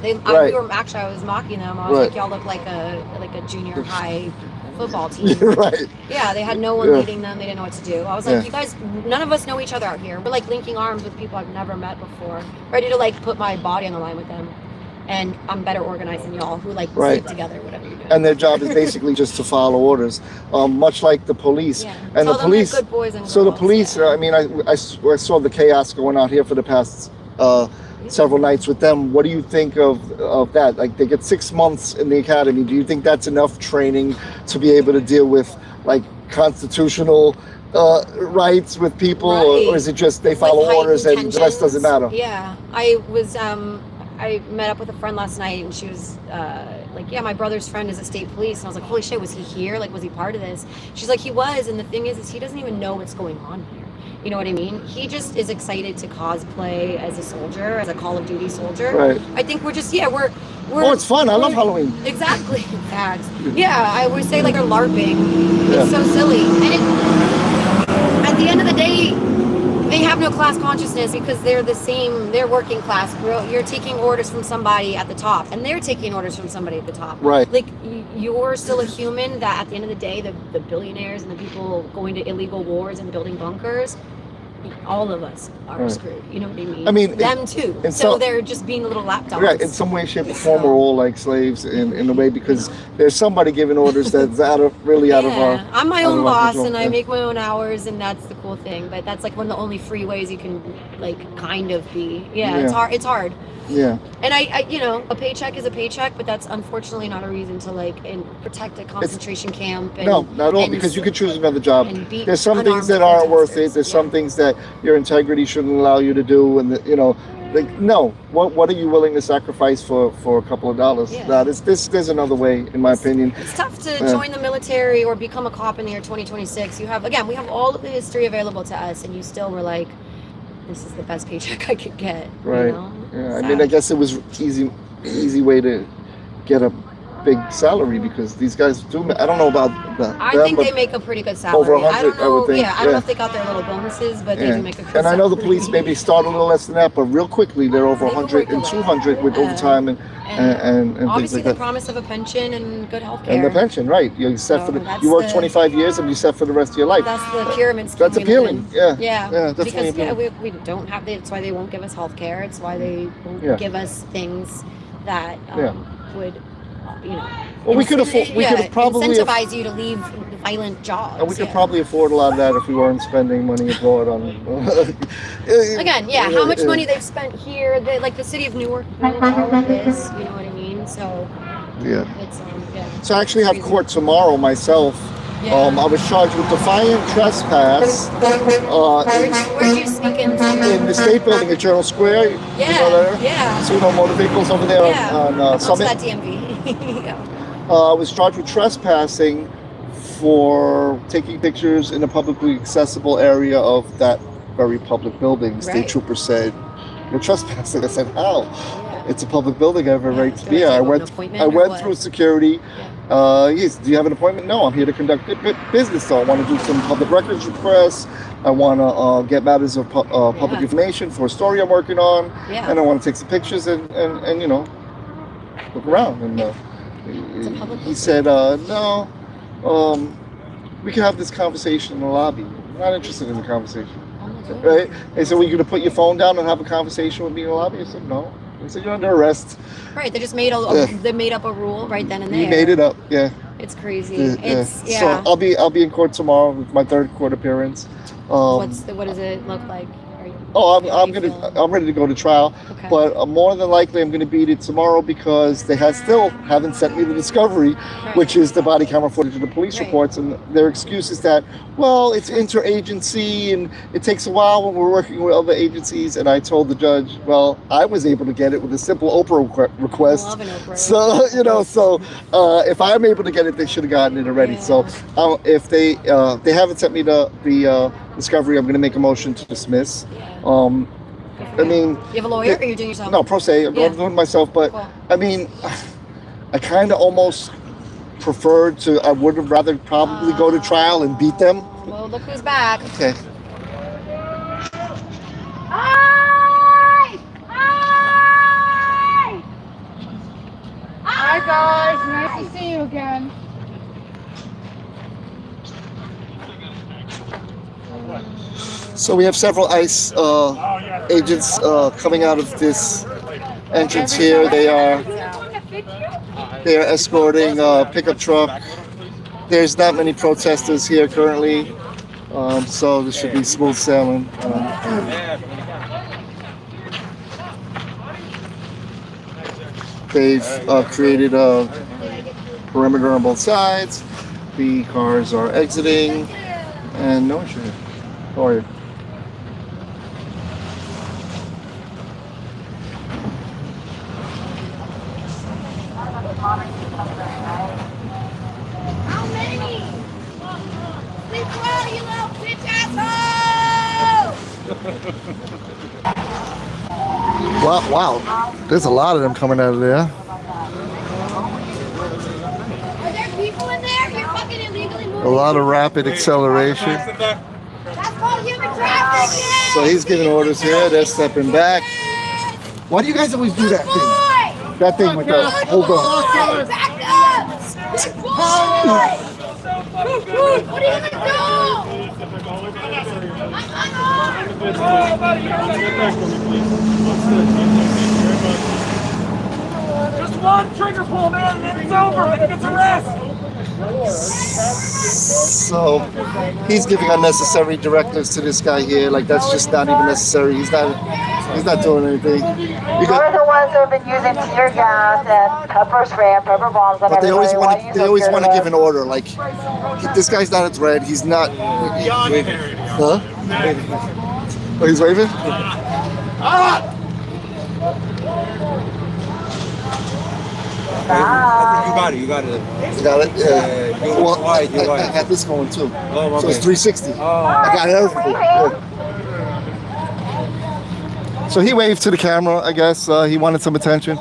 was mocking them. I was like, y'all look like a junior high football team. Right. Yeah, they had no one leading them. They didn't know what to do. I was like, you guys, none of us know each other out here. We're like linking arms with people I've never met before, ready to like put my body on the line with them. And I'm better organized than y'all who like sleep together, whatever you're doing. And their job is basically just to follow orders, much like the police. Yeah. And Tell the police. them they're good boys and So the girls, police. I mean, I saw the chaos going out here for the past several nights with them. What do you think of that? Like they get 6 months in the academy. Do you think that's enough training to be able to deal with like constitutional rights with people, or is it just they follow orders and the rest doesn't matter? Yeah, I met up with a friend last night, and she was like, yeah, my brother's friend is a state police. And I was like, holy shit, was he here? Like, was he part of this? She's like, he was. And the thing is he doesn't even know what's going on here. You know what I mean? He just is excited to cosplay as a soldier, as a Call of Duty soldier. Right. I think we're just, we're oh, it's fun. I love Halloween. Exactly. Fags. Yeah, I would say like they're LARPing. It's so silly. And at the end of the day, they have no class consciousness because they're the same, they're working class. You're taking orders from somebody at the top, and they're taking orders from somebody at the top. Right. Like, you're still a human that at the end of the day, the billionaires and the people going to illegal wars and building bunkers, all of us are screwed. You know what I mean? I mean, them too. So they're just being little lapdogs. Yeah, in some way, shape, or form, we're all like slaves in a way because there's somebody giving orders that's out of our. I'm my own boss, and I make my own hours, and that's the cool thing. But that's like one of the only free ways you can like kind of be. It's hard. It's hard. Yeah. And I a paycheck is a paycheck, but that's unfortunately not a reason to like protect a concentration camp. And, no, not at all, because you could choose another job. There's some things that unarmed aren't worth it. There's protesters. some things that your integrity shouldn't allow you to do, and no. What are you willing to sacrifice for a couple of dollars? Yeah. There's another way, in my opinion. It's tough to join the military or become a cop in the year 2026. We have all of the history available to us, and you still were like, this is the best paycheck I could get. Right. You know? Yeah. I mean, I guess it was easy way to get a big salary because these guys do. I don't know about that. I think they make a pretty good salary. Over 100, I don't know. I would think. I don't know if they got their little bonuses, but they do make a good And I know the salary. police maybe start a little less than that, but real quickly they're over 100 and 200 with overtime and things obviously like the that. promise of a pension and good health care. And the pension, right? You're set So for that's you work the- 25 years and you're set for the rest of your life. That's the pyramid scheme. That's we live appealing. in. Yeah, definitely Because appealing. we don't have. That's why they won't give us health care. It's why they won't Yeah. give us things that would, Well, we could afford. We could probably. incentivize you to leave violent jobs. And we could probably afford a lot of that if we weren't spending money abroad on. Again, how much money they've spent here? Like the city of Newark, all of this. You know what I mean? So it's So I actually have court tomorrow myself. Yeah. I was charged with defiant trespass. Where'd you sneak into? In the state building at Journal Square. You know there? Yeah. So motor vehicles over there on Summit. Summit. That DMV. I was charged with trespassing for taking pictures in a publicly accessible area of that very public building. State trooper said, "You're trespassing." I said, "How?" It's a public building. I have a right to be here. I went through security. Yes. Do you have an appointment? No. I'm here to conduct business. So I want to do some public records requests. I want to get matters of public information for a story I'm working on. And I want to take some pictures and look around. And he said, "No. We can have this conversation in the lobby. I'm not interested in the conversation." Right? They said, "Well, you going to put your phone down and have a conversation with me in the lobby?" I said, "No." They said, "You're under arrest." Right, they just made they made up a rule right then and there. You made it up, It's crazy. So I'll be in court tomorrow with my third court appearance. What does it look like? Oh, I'm ready to go to trial, Okay. but more than likely I'm gonna beat it tomorrow because they still haven't sent me the discovery, which is the body camera footage of the police reports, and their excuse is that, well, it's interagency and it takes a while when we're working with other agencies. And I told the judge, well, I was able to get it with a simple Oprah request. I love an Oprah. So if I'm able to get it, they should have gotten it already. Yeah. So if they haven't sent me the discovery, I'm going to make a motion to dismiss. I mean, You have a lawyer, or you're doing yourself? no, pro se. I'm Yeah. doing it myself, but Cool. I mean, I kind of almost preferred to. I would have rather probably go to trial and beat them. Well, look who's back. Okay. Hi! Hi! Hi guys, nice to see you again. So we have several ICE agents coming out of this entrance here. They are escorting a pickup truck. There's not many protesters here currently, so this should be smooth sailing. They've created a perimeter on both sides. The cars are exiting, and no issue. How are you? How many? Sleep well, you little bitch asshole! Wow. There's a lot of them coming out of there. Are there people in there? You're fucking illegally moving. A lot of rapid acceleration. That's called human trafficking! So he's giving orders here. They're stepping back. Why do you guys always do that thing? That thing with the hold on. Back up! Good boy! What are you gonna do? I'm Just one trigger pull, man, and then it's over. And he gets arrested. So he's giving unnecessary directives to this guy here. Like that's just not even necessary. He's not doing anything. We're the ones who have been using tear gas and pepper spray and pepper bombs on But they always everybody. want to give an order. Like this guy's not a threat. He's not. Huh? Oh, he's waving. You got it. You got it. Yeah. Well, I had this going too. Oh, So it's okay. 360. I got everything. Yeah. So he waved to the camera. I guess he wanted some attention.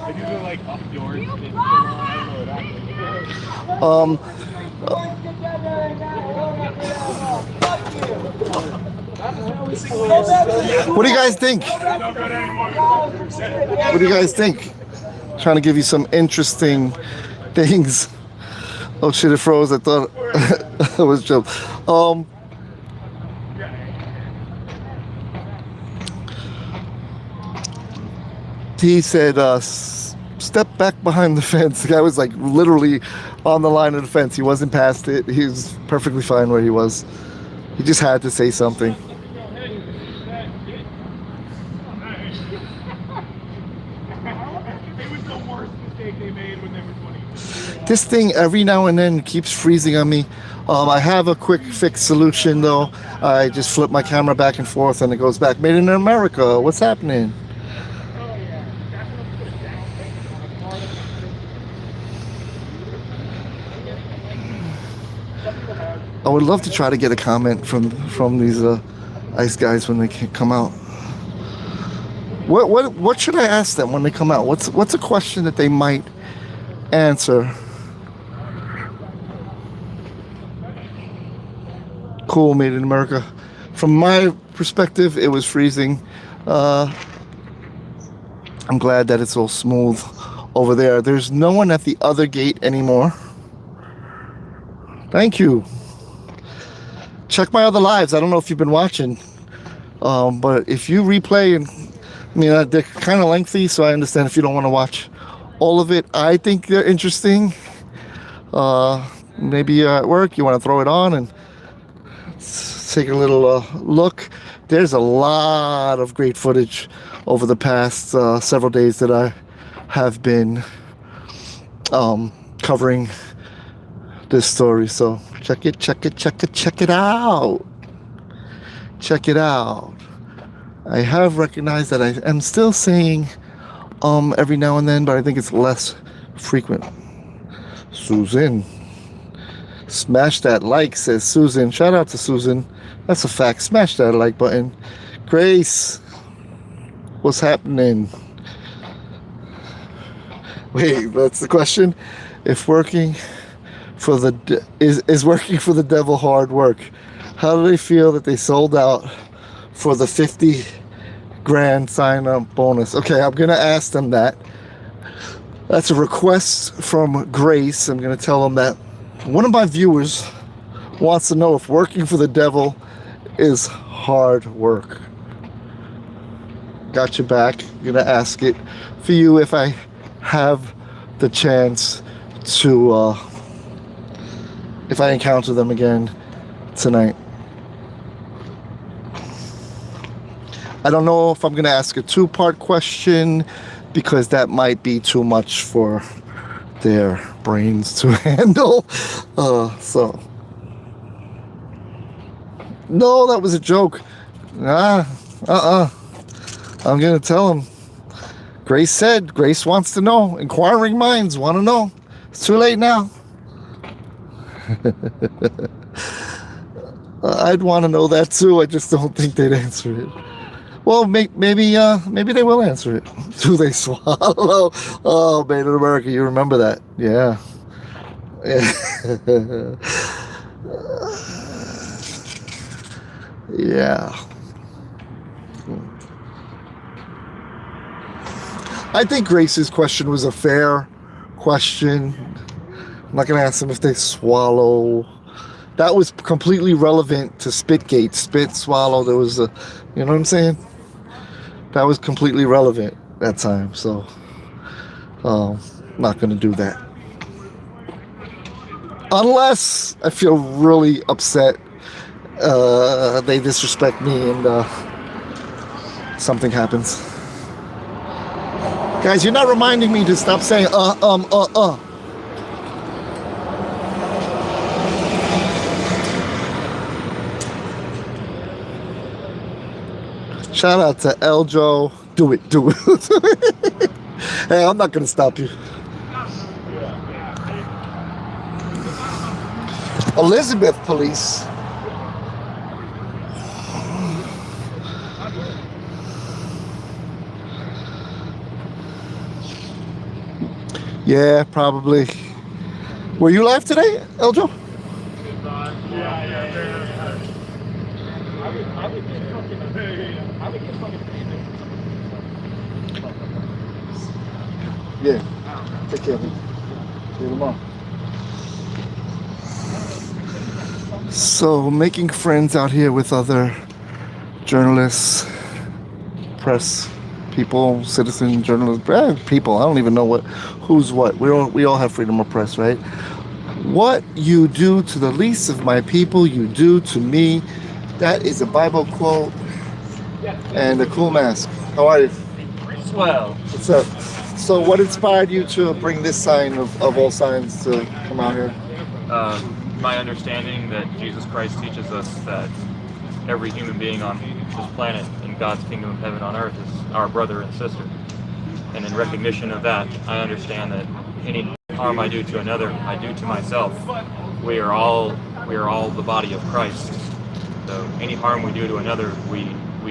What do you guys think? What do you guys think? Trying to give you some interesting things. Oh shit! It froze. I thought it was joke. He said, "Step back behind the fence." The guy was like literally on the line of the fence. He wasn't past it. He was perfectly fine where he was. He just had to say something. This thing every now and then keeps freezing on me. I have a quick fix solution though. I just flip my camera back and forth and it goes back. Made in America. What's happening? I would love to try to get a comment from these ICE guys when they come out. What should I ask them when they come out? What's a question that they might answer? Cool, made in America. From my perspective, it was freezing. I'm glad that it's all smooth over there. There's no one at the other gate anymore. Thank you. Check my other lives. I don't know if you've been watching, but if you replay, and I mean, they're kind of lengthy, so I understand if you don't want to watch all of it. I think they're interesting. Maybe you're at work, you want to throw it on and take a little look. there's a lot of great footage over the past several days that I have been covering this story. So check it out. Check it out. I have recognized that I am still saying every now and then, but I think it's less frequent. Susan, smash that like, says Susan. Shout out to Susan. That's a fact. Smash that like button. Grace, what's happening? Wait, that's the question. If working for the is working for the devil hard work, how do they feel that they sold out for the 50 grand sign-up bonus? Okay, I'm gonna ask them that. That's a request from Grace. I'm gonna tell them that one of my viewers wants to know if working for the devil is hard work. Got your back. I'm gonna ask it for you if I have the chance to if I encounter them again tonight. I don't know if I'm gonna ask a two-part question because that might be too much for their brains to handle. So no, that was a joke. I'm gonna tell him. Grace said, Grace wants to know. Inquiring minds want to know. It's too late now. I'd want to know that too. I just don't think they'd answer it. Well, maybe they will answer it. Do they swallow? Oh, Made in America, you remember that? Yeah. Yeah. I think Grace's question was a fair question. I'm not going to ask them if they swallow. That was completely relevant to Spitgate. Spit, swallow. There was a, you know what I'm saying? That was completely relevant that time. So, I'm not going to do that. Unless I feel really upset. They disrespect me and something happens. Guys, you're not reminding me to stop saying Shout out to Eljo. Do it. Hey, I'm not gonna stop you. Elizabeth police. Yeah, probably. Were you live today, Eljo? Yeah. Take care of me. See you tomorrow. So, making friends out here with other journalists, press people, citizen journalists, people. I don't even know who's what. We all have freedom of press, right? What you do to the least of my people, you do to me. That is a Bible quote and a cool mask. How are you? Swell. What's up? So what inspired you to bring this sign of all signs to come out here? My understanding that Jesus Christ teaches us that every human being on this planet in God's kingdom of heaven on earth is our brother and sister. And in recognition of that, I understand that any harm I do to another, I do to myself. We are all the body of Christ. So any harm we do to another, we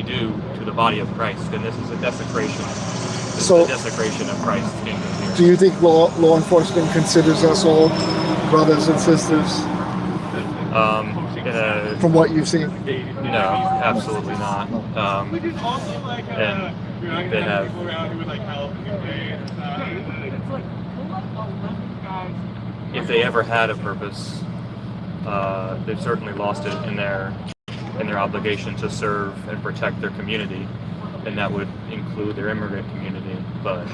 do to the body of Christ. And this is a desecration. This is a desecration of Christ's kingdom here. Do you think law enforcement considers us all brothers and sisters? From what you've seen? No, absolutely not. And they have. If they ever had a purpose, they've certainly lost it in their obligation to serve and protect their community, and that would include their immigrant community. But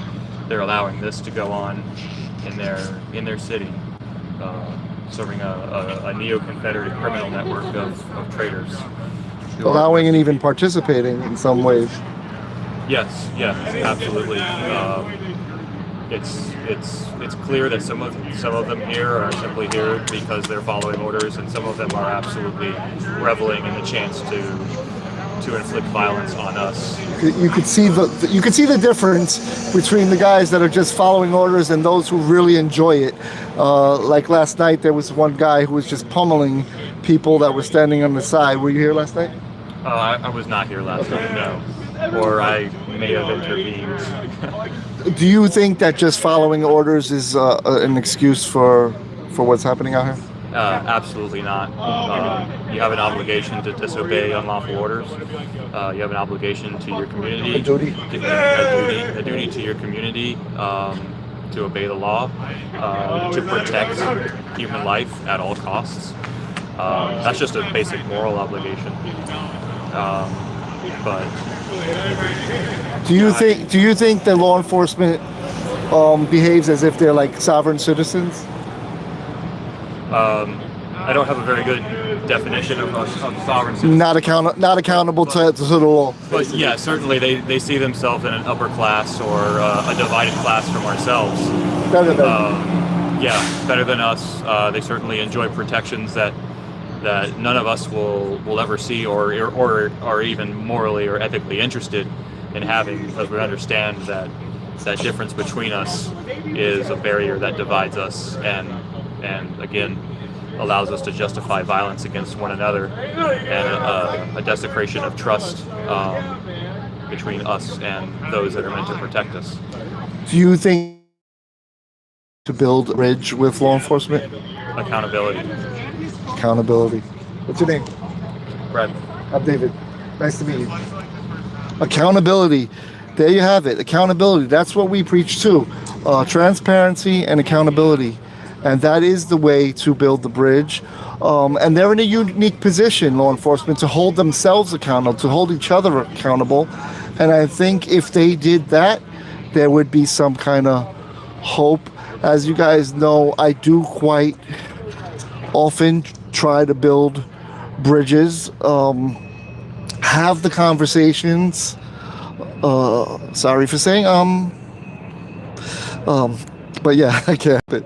they're allowing this to go on in their city, serving a neo-Confederate criminal network of traitors. allowing and even participating in some ways. Yes, absolutely. It's clear that some of them here are simply here because they're following orders, and some of them are absolutely reveling in the chance to inflict violence on us. You could see the difference between the guys that are just following orders and those who really enjoy it. Like last night, there was one guy who was just pummeling people that were standing on the side. Were you here last night? I was not here last night, no. Or I may have intervened. Do you think that just following orders is an excuse for what's happening out here? Absolutely not. You have an obligation to disobey unlawful orders. You have an obligation to your community. A duty. A duty to your community to obey the law, to protect human life at all costs. That's just a basic moral obligation. But do you think that law enforcement behaves as if they're like sovereign citizens? I don't have a very good definition of sovereign citizen. Not accountable to the law. But yeah, certainly they see themselves in an upper class or a divided class from ourselves. Better than better than us. They certainly enjoy protections that none of us will ever see or are even morally or ethically interested in having, because we understand that difference between us is a barrier that divides us and again allows us to justify violence against one another and a desecration of trust between us and those that are meant to protect us. Do you think to build a bridge with law enforcement? Accountability. What's your name? Brad. I'm David. Nice to meet you. Accountability. There you have it. Accountability. That's what we preach too. Transparency and accountability. And that is the way to build the bridge. And they're in a unique position, law enforcement, to hold themselves accountable, to hold each other accountable. And I think if they did that, there would be some kind of hope. As you guys know, I do quite often try to build bridges, have the conversations. Sorry for saying, but yeah, I get it.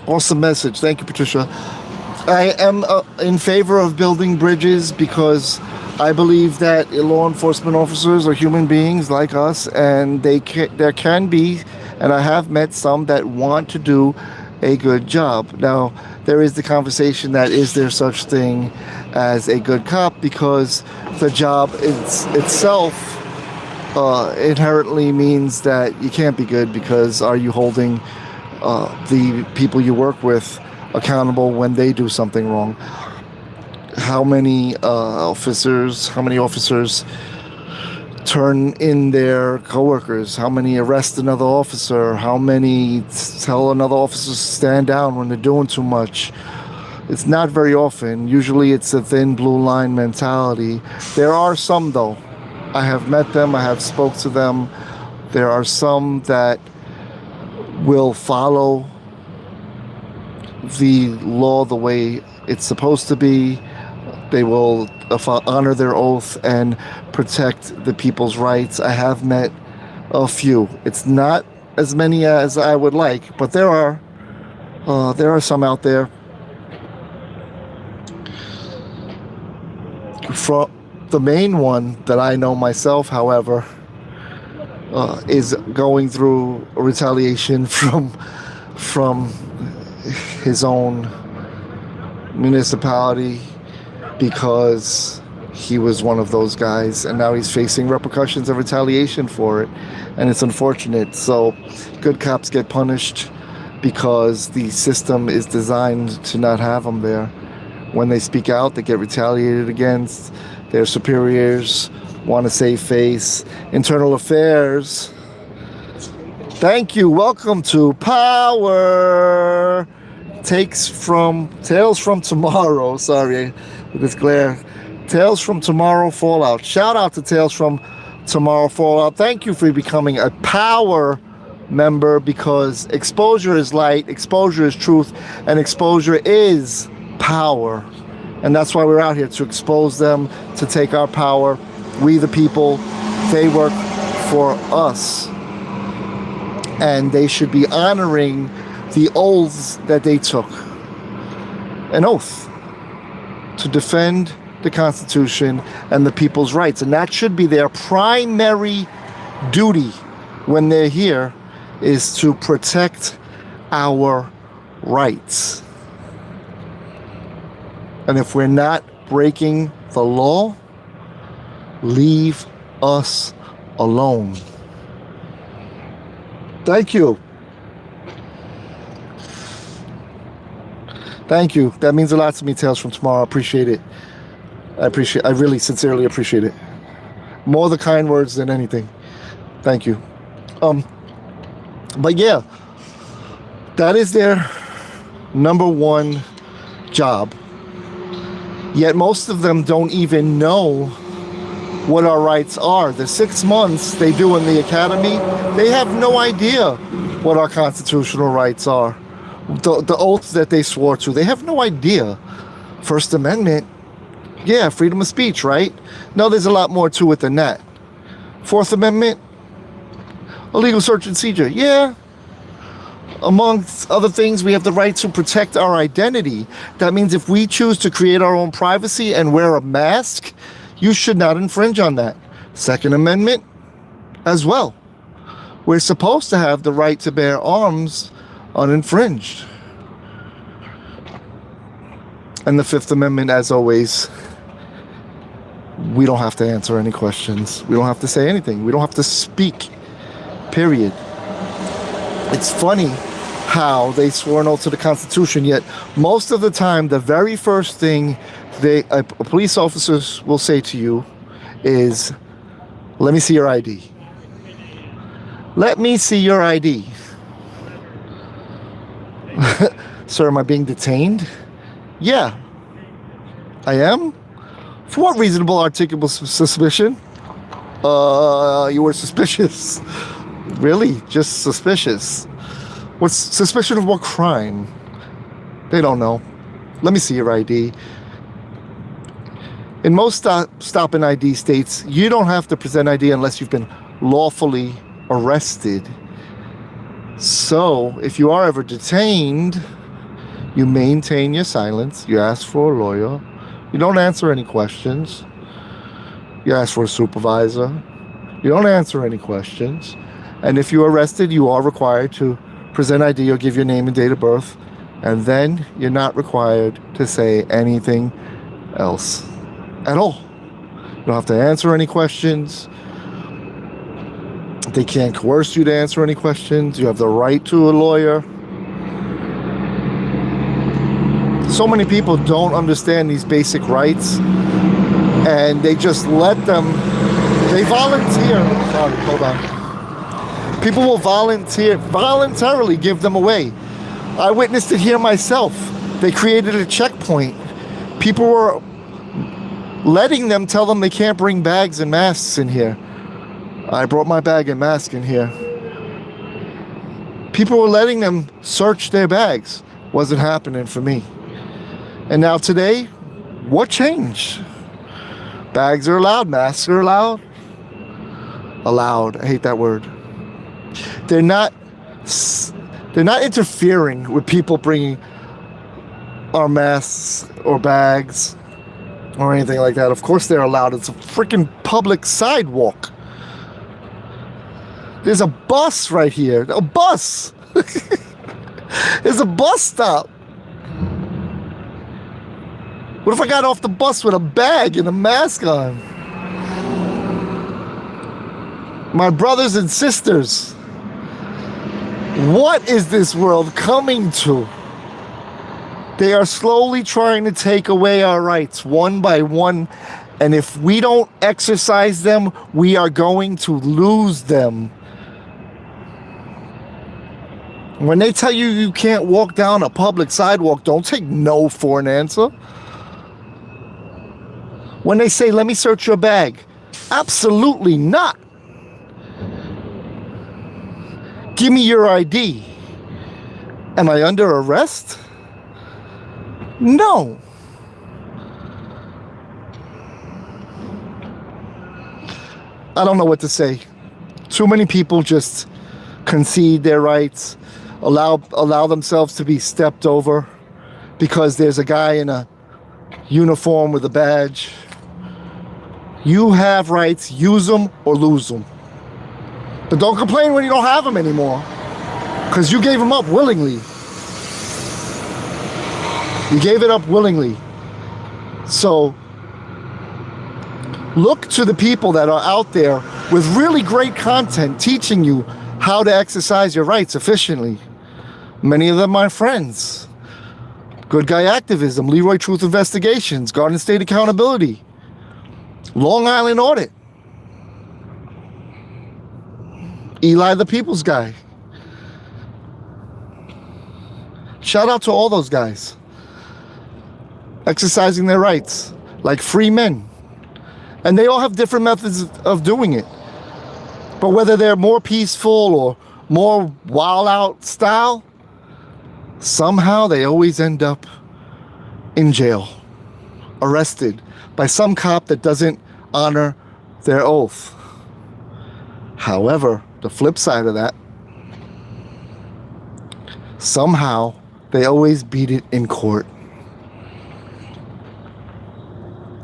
Awesome message. Thank you, Patricia. I am in favor of building bridges because I believe that law enforcement officers are human beings like us, and there can be, and I have met some that want to do a good job. Now, there is the conversation that is there such thing as a good cop, because the job itself inherently means that you can't be good, because are you holding the people you work with accountable when they do something wrong? How many officers turn in their coworkers? How many arrest another officer? How many tell another officer to stand down when they're doing too much? It's not very often. Usually it's a thin blue line mentality. There are some though. I have met them, I have spoke to them. There are some that will follow the law the way it's supposed to be. They will honor their oath and protect the people's rights. I have met a few. It's not as many as I would like, but there are some out there. From the main one that I know myself, however, is going through a retaliation from his own municipality, because he was one of those guys, and now he's facing repercussions of retaliation for it, and it's unfortunate. So good cops get punished because the system is designed to not have them there. When they speak out, they get retaliated against. Their superiors want to save face. Internal affairs. Thank you. Welcome to Power. Tales from Tomorrow. Sorry, with this glare. Tales from Tomorrow Fallout. Shout out to Tales from Tomorrow Fallout. Thank you for becoming a Power member, because exposure is light, exposure is truth, and exposure is power. And that's why we're out here, to expose them, to take our power. We the people, they work for us. And they should be honoring the oaths that they took. An oath to defend the Constitution and the people's rights. And that should be their primary duty when they're here, is to protect our rights. And if we're not breaking the law, leave us alone. Thank you. Thank you. That means a lot to me, Tales from Tomorrow. I appreciate it. I really sincerely appreciate it. More the kind words than anything. Thank you. But yeah, that is their number one job. Yet most of them don't even know what our rights are. The 6 months they do in the academy, they have no idea what our constitutional rights are. The oaths that they swore to, they have no idea. First Amendment, yeah, freedom of speech, right? No, there's a lot more to it than that. Fourth Amendment, illegal search and seizure, yeah. Amongst other things, we have the right to protect our identity. That means if we choose to create our own privacy and wear a mask, you should not infringe on that. Second Amendment as well. We're supposed to have the right to bear arms uninfringed. And the Fifth Amendment, as always, we don't have to answer any questions. We don't have to say anything. We don't have to speak, period. It's funny how they swore an oath to the Constitution, yet most of the time, the very first thing a police officers will say to you is, let me see your ID. Let me see your ID. Sir, am I being detained? Yeah, I am. For what reasonable articulable suspicion? You were suspicious. Really? Just suspicious? What's suspicion of what crime? They don't know. Let me see your ID. In most stop and ID states, you don't have to present ID unless you've been lawfully arrested. So, if you are ever detained, you maintain your silence. You ask for a lawyer. You don't answer any questions. You ask for a supervisor. You don't answer any questions. And if you're arrested, you are required to present ID or give your name and date of birth. And then you're not required to say anything else at all. You don't have to answer any questions. They can't coerce you to answer any questions. You have the right to a lawyer. So many people don't understand these basic rights, and they just let them, they volunteer. Sorry, hold on. People will voluntarily give them away. I witnessed it here myself. They created a checkpoint. People were letting them tell them they can't bring bags and masks in here. I brought my bag and mask in here. People were letting them search their bags. Wasn't happening for me. And now today, what changed? Bags are allowed, masks are allowed. Allowed, I hate that word. They're not interfering with people bringing our masks or bags or anything like that. Of course they're allowed. It's a freaking public sidewalk. There's a bus right here. A bus. There's a bus stop. What if I got off the bus with a bag and a mask on? My brothers and sisters, what is this world coming to? They are slowly trying to take away our rights one by one. And if we don't exercise them, we are going to lose them. When they tell you you can't walk down a public sidewalk, don't take no for an answer. When they say, let me search your bag, absolutely not. Give me your ID. Am I under arrest? No. I don't know what to say. Too many people just concede their rights, allow themselves to be stepped over because there's a guy in a uniform with a badge. You have rights, use them or lose them. But don't complain when you don't have them anymore, because you gave them up willingly. You gave it up willingly. So look to the people that are out there with really great content teaching you how to exercise your rights efficiently. Many of them are friends. Good Guy Activism, Leroy Truth Investigations, Garden State Accountability, Long Island Audit, Eli the People's Guy. Shout out to all those guys exercising their rights like free men. And they all have different methods of doing it. But whether they're more peaceful or more wild out style, somehow they always end up in jail, arrested by some cop that doesn't honor their oath. However, the flip side of that, somehow they always beat it in court.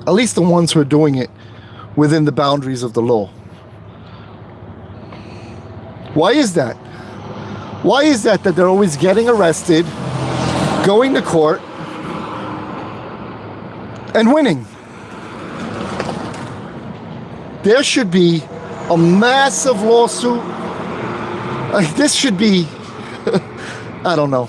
At least the ones who are doing it within the boundaries of the law. Why is that? Why is that they're always getting arrested, going to court, and winning? There should be a massive lawsuit. This should be, I don't know.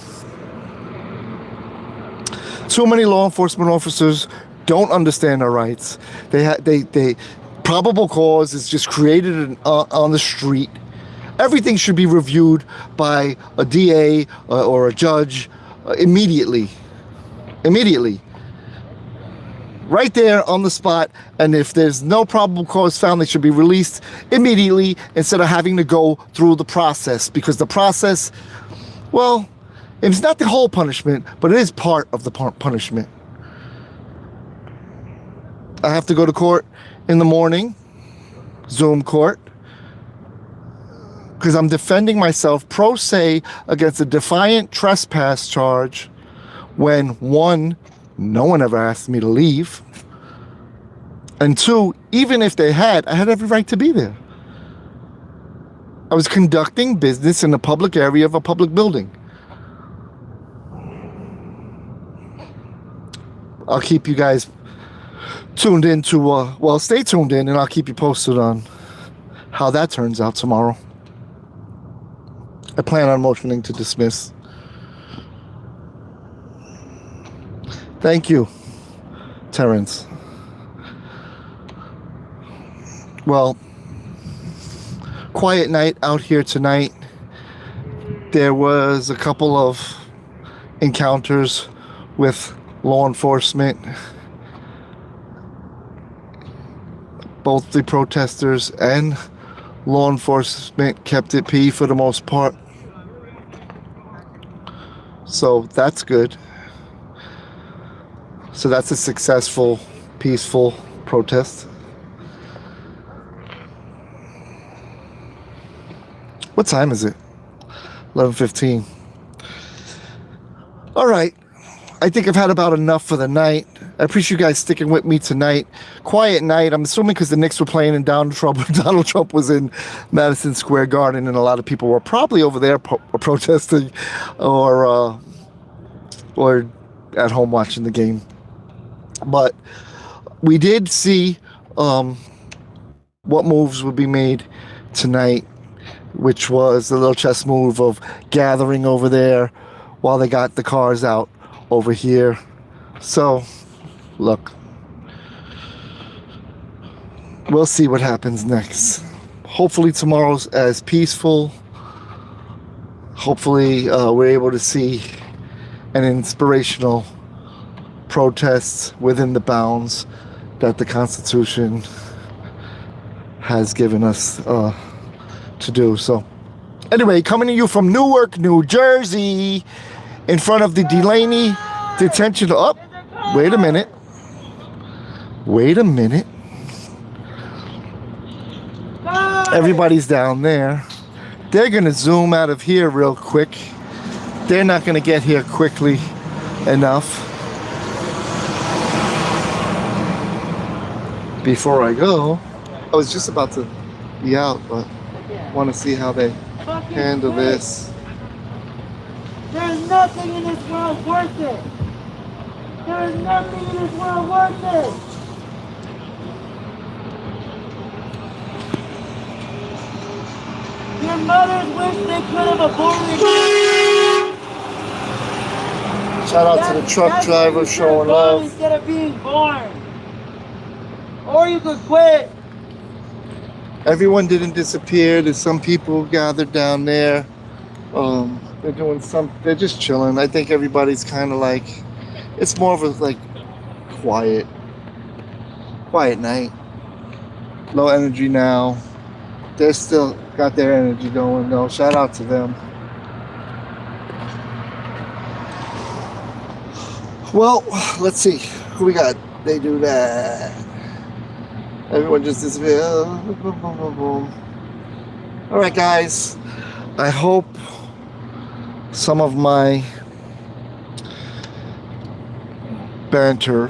Too many law enforcement officers don't understand their rights. They probable cause is just created on the street. Everything should be reviewed by a DA or a judge immediately. Immediately. Right there on the spot. And if there's no probable cause found, they should be released immediately instead of having to go through the process. Because the process, well, it's not the whole punishment, but it is part of the punishment. I have to go to court in the morning, Zoom court, because I'm defending myself pro se against a defiant trespass charge when, one, no one ever asked me to leave, and two, even if they had, I had every right to be there. I was conducting business in the public area of a public building. I'll keep you guys tuned in to, well, stay tuned in and I'll keep you posted on how that turns out tomorrow. I plan on motioning to dismiss. Thank you, Terrence. Well, quiet night out here tonight. There was a couple of encounters with law enforcement. Both the protesters and law enforcement kept it P for the most part. So that's good. So that's a successful, peaceful protest. What time is it? 11:15. All right. I think I've had about enough for the night. I appreciate you guys sticking with me tonight. Quiet night. I'm assuming because the Knicks were playing in Donald Trump was in Madison Square Garden, and a lot of people were probably over there protesting or at home watching the game. But we did see what moves would be made tonight, which was the little chess move of gathering over there while they got the cars out over here. So, look, we'll see what happens next. Hopefully tomorrow's as peaceful. Hopefully we're able to see an inspirational protest within the bounds that the Constitution has given us to do. So, anyway, coming to you from Newark, New Jersey, in front of the Delaney detention. Up. Wait a minute. Everybody's down there. They're gonna zoom out of here real quick. They're not gonna get here quickly enough. Before I go, I was just about to be out, but want to see how they handle this. There's nothing in this world worth it. There is nothing in this world worth it. Your mothers wish they could have aborted you. Shout out to the truck driver showing love. Instead of being born. Or you could quit. Everyone didn't disappear. There's some people gathered down there. They're doing they're just chilling. I think everybody's kind of like, it's more of a like quiet night. Low energy now. They're still got their energy going though. Shout out to them. Well, let's see. Who we got? They do that. Everyone just disappeared. All right, guys. I hope some of my banter,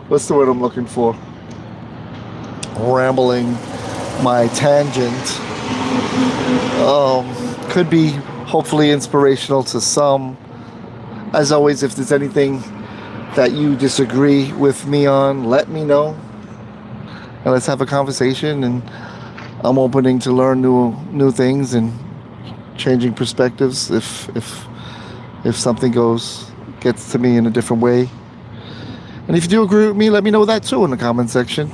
what's the word I'm looking for? Rambling, my tangent, could be hopefully inspirational to some. As always, if there's anything that you disagree with me on, let me know. And let's have a conversation, and I'm opening to learn new things and changing perspectives if something gets to me in a different way. And if you do agree with me, let me know that too in the comment section.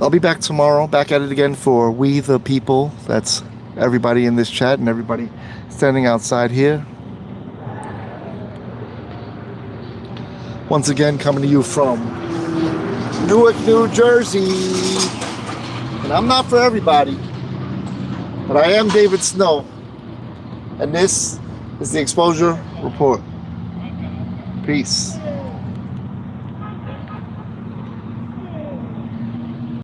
I'll be back tomorrow, back at it again for We the People. That's everybody in this chat and everybody standing outside here. Once again, coming to you from Newark, New Jersey. And I'm not for everybody, but I am David Snow. And this is the Exposure Report. Peace.